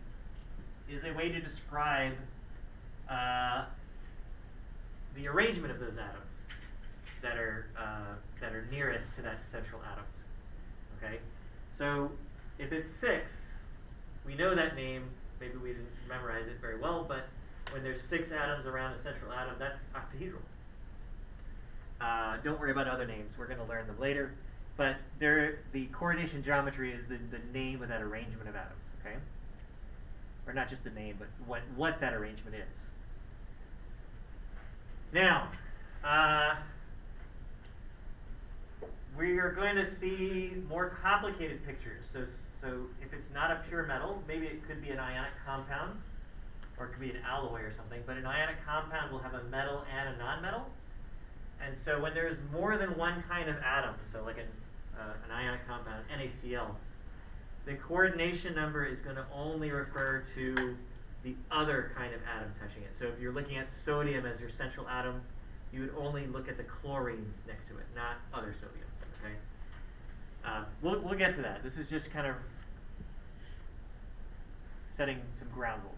[SPEAKER 1] is a way to describe the arrangement of those atoms that are nearest to that central atom. Okay, so if it's 6, we know that name. Maybe we didn't memorize it very well, but when there's 6 atoms around a central atom, that's octahedral. Don't worry about other names. We're going to learn them later. But the coordination geometry is the name of that arrangement of atoms. Okay, or not just the name, but what that arrangement is. Now, we are going to see more complicated pictures. So if it's not a pure metal, maybe it could be an ionic compound, or it could be an alloy or something. But an ionic compound will have a metal and a nonmetal. And so when there's more than one kind of atom, so like an ionic compound, NaCl, the coordination number is going to only refer to the other kind of atom touching it. So if you're looking at sodium as your central atom, you would only look at the chlorines next to it, not other sodiums. Okay. We'll get to that. This is just kind of setting some ground rules.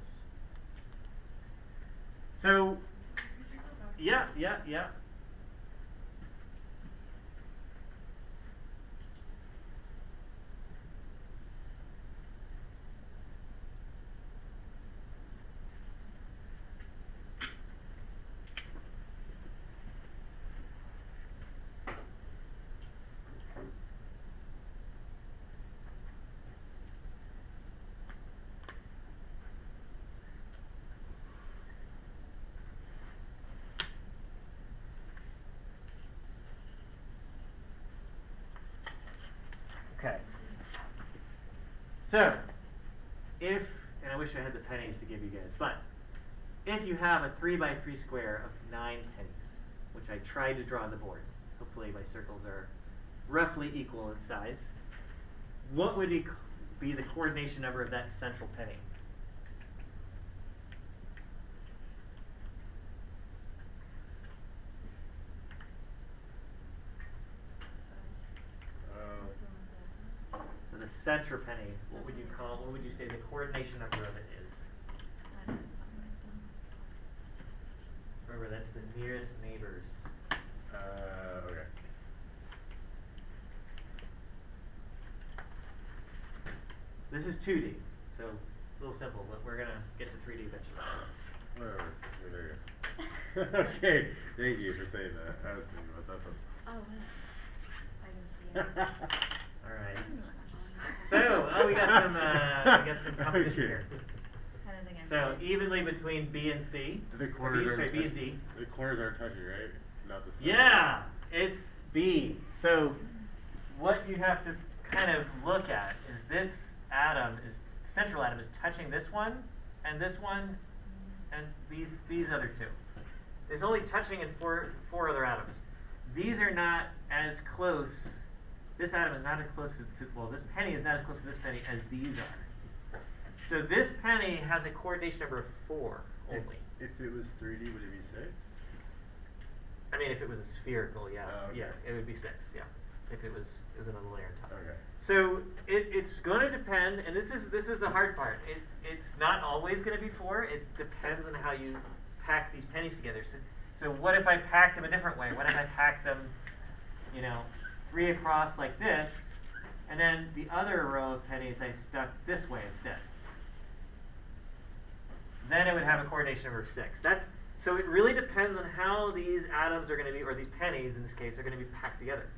[SPEAKER 1] So, yeah. So, if, and I wish I had the pennies to give you guys, but if you have a 3x3 square of 9 pennies, which I tried to draw on the board, hopefully my circles are roughly equal in size, what would be the coordination number of that central penny? So the center penny, what would you say the coordination number of it is? Remember, that's the nearest neighbors.
[SPEAKER 2] Okay.
[SPEAKER 1] This is 2D, so a little simple, but we're gonna get to 3D eventually.
[SPEAKER 2] Whatever. There you go. Okay, thank you for saying that. I was thinking about that one.
[SPEAKER 4] Oh, I can see it.
[SPEAKER 1] Alright. So, we got some competition here.
[SPEAKER 4] I don't think I'm
[SPEAKER 1] So
[SPEAKER 4] right.
[SPEAKER 1] evenly between B and C.
[SPEAKER 2] The
[SPEAKER 1] or
[SPEAKER 2] corners
[SPEAKER 1] B,
[SPEAKER 2] are
[SPEAKER 1] sorry, B and D.
[SPEAKER 2] The corners aren't touching, right? Not the center.
[SPEAKER 1] Yeah, it's B. So what you have to kind of look at is this atom central atom is touching this one, and these other two. It's only touching in four other atoms. These are not as close. This atom is not as close this penny is not as close to this penny as these are. So this penny has a coordination number of 4 only.
[SPEAKER 2] If it was 3D, would it be 6?
[SPEAKER 1] I mean, if it was a spherical, yeah,
[SPEAKER 2] Oh, okay.
[SPEAKER 1] yeah, it would be 6, yeah. If it was another layer on top.
[SPEAKER 2] Okay.
[SPEAKER 1] So it's going to depend, and this is the hard part. It's not always going to be 4. It depends on how you pack these pennies together. So what if I packed them a different way? What if I packed them, 3 across like this, and then the other row of pennies I stuck this way instead? Then it would have a coordination number of 6. So it really depends on how these atoms are going to be, or these pennies in this case, are going to be packed together.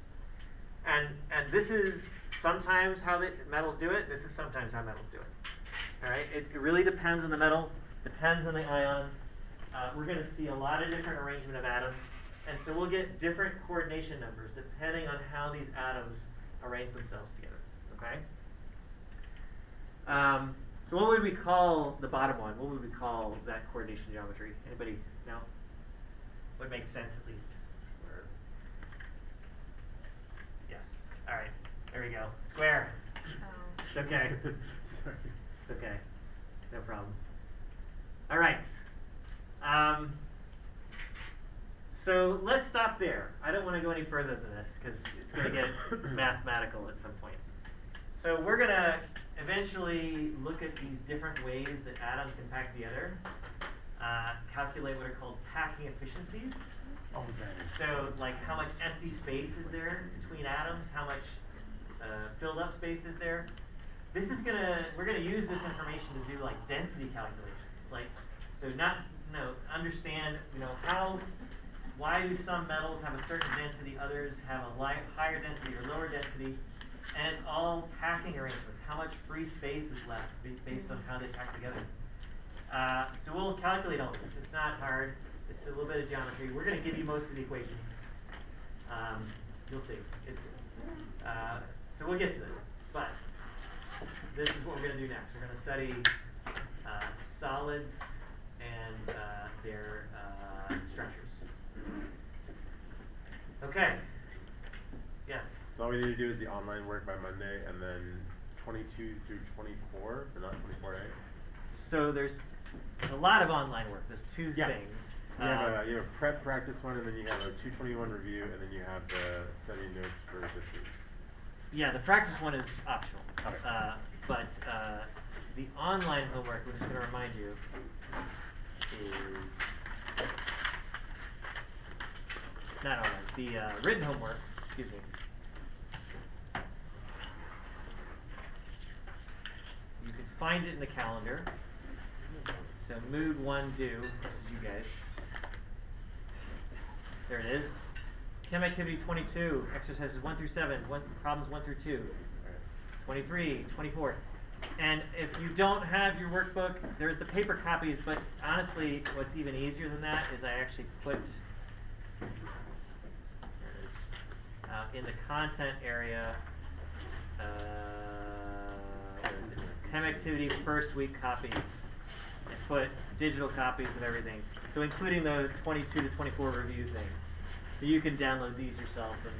[SPEAKER 1] And this is sometimes how the metals do it. This is sometimes how metals do it. All right. It really depends on the metal. Depends on the ions. We're going to see a lot of different arrangement of atoms, and so we'll get different coordination numbers depending on how these atoms arrange themselves together. Okay. So what would we call the bottom one? What would we call that coordination geometry? Anybody know? What makes sense at least? Yes. All right. There we go. Square.
[SPEAKER 4] Oh.
[SPEAKER 1] It's okay.
[SPEAKER 2] Sorry.
[SPEAKER 1] It's okay. No problem. All right. So let's stop there. I don't want to go any further than this because it's going to get mathematical at some point. So we're going to eventually look at these different ways that atoms can pack together, calculate what are called packing efficiencies.
[SPEAKER 2] Oh, that is
[SPEAKER 1] So like how much empty space is there between atoms, how much filled up space is there. We're gonna use this information to do like density calculations. Understand, why do some metals have a certain density, others have a higher density or lower density, and it's all packing arrangements. How much free space is left based on how they pack together. So we'll calculate all this. It's not hard. It's a little bit of geometry. We're going to give you most of the equations. You'll see. So we'll get to this. But this is what we're going to do next. We're going to study solids and their structures. Okay. Yes.
[SPEAKER 2] So all we need to do is the online work by Monday, and then 22 through 24, but not 24A.
[SPEAKER 1] So there's a lot of online work. There's 2
[SPEAKER 2] Yeah.
[SPEAKER 1] things.
[SPEAKER 2] You have a prep practice one, and then you have a 221 review, and then you have the study notes for this week.
[SPEAKER 1] Yeah, the practice one is optional.
[SPEAKER 2] Okay.
[SPEAKER 1] But the online homework, we're just going to remind you, is not online. The written homework, excuse me. You can find it in the calendar. So mood 1 due. This is you guys. There it is. Chem activity 22, exercises 1 through 7, problems 1 through 2. 23, 24. And if you don't have your workbook, there's the paper copies, but honestly, what's even easier than that is I actually put, there it is, in the content area, where is it? Chem Activity first week copies and put digital copies of everything. So including the 22 to 24 review thing. So you can download these yourself and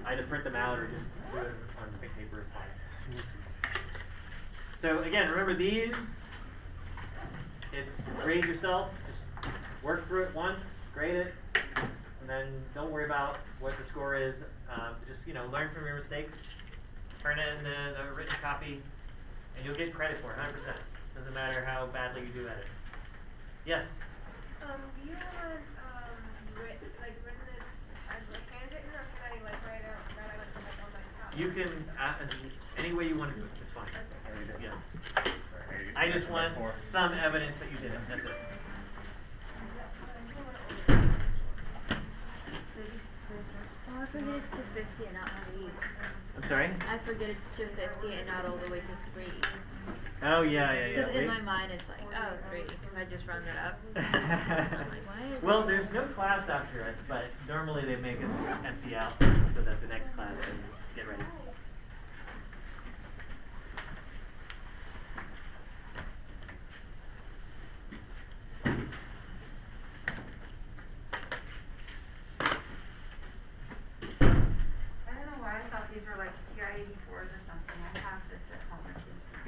[SPEAKER 1] either print them out or just do it on big paper is fine. So again, remember these, it's grade yourself, just work through it once, grade it, and then don't worry about what the score is. Just, learn from your mistakes, turn it in the written copy, and you'll get credit for it, 100%. Doesn't matter how badly you do at it. Yes?
[SPEAKER 3] Do you want written it as handwritten, or can I write out on my copy?
[SPEAKER 1] You can, any way you want to do it, it's fine. Yeah. I just want some evidence that you did it, that's it.
[SPEAKER 4] Oh, I forget it's 250 and not 3.
[SPEAKER 1] I'm sorry?
[SPEAKER 4] I forget it's 250 and not all the way to 3.
[SPEAKER 1] Oh, yeah.
[SPEAKER 4] Because in my mind it's like, oh, 3, because I just round it up. I'm like, why is
[SPEAKER 1] Well,
[SPEAKER 4] it-
[SPEAKER 1] there's no class after us, but normally they make us empty out so that the next class can get ready.
[SPEAKER 5] I don't know why I thought these were like TI-84s or something.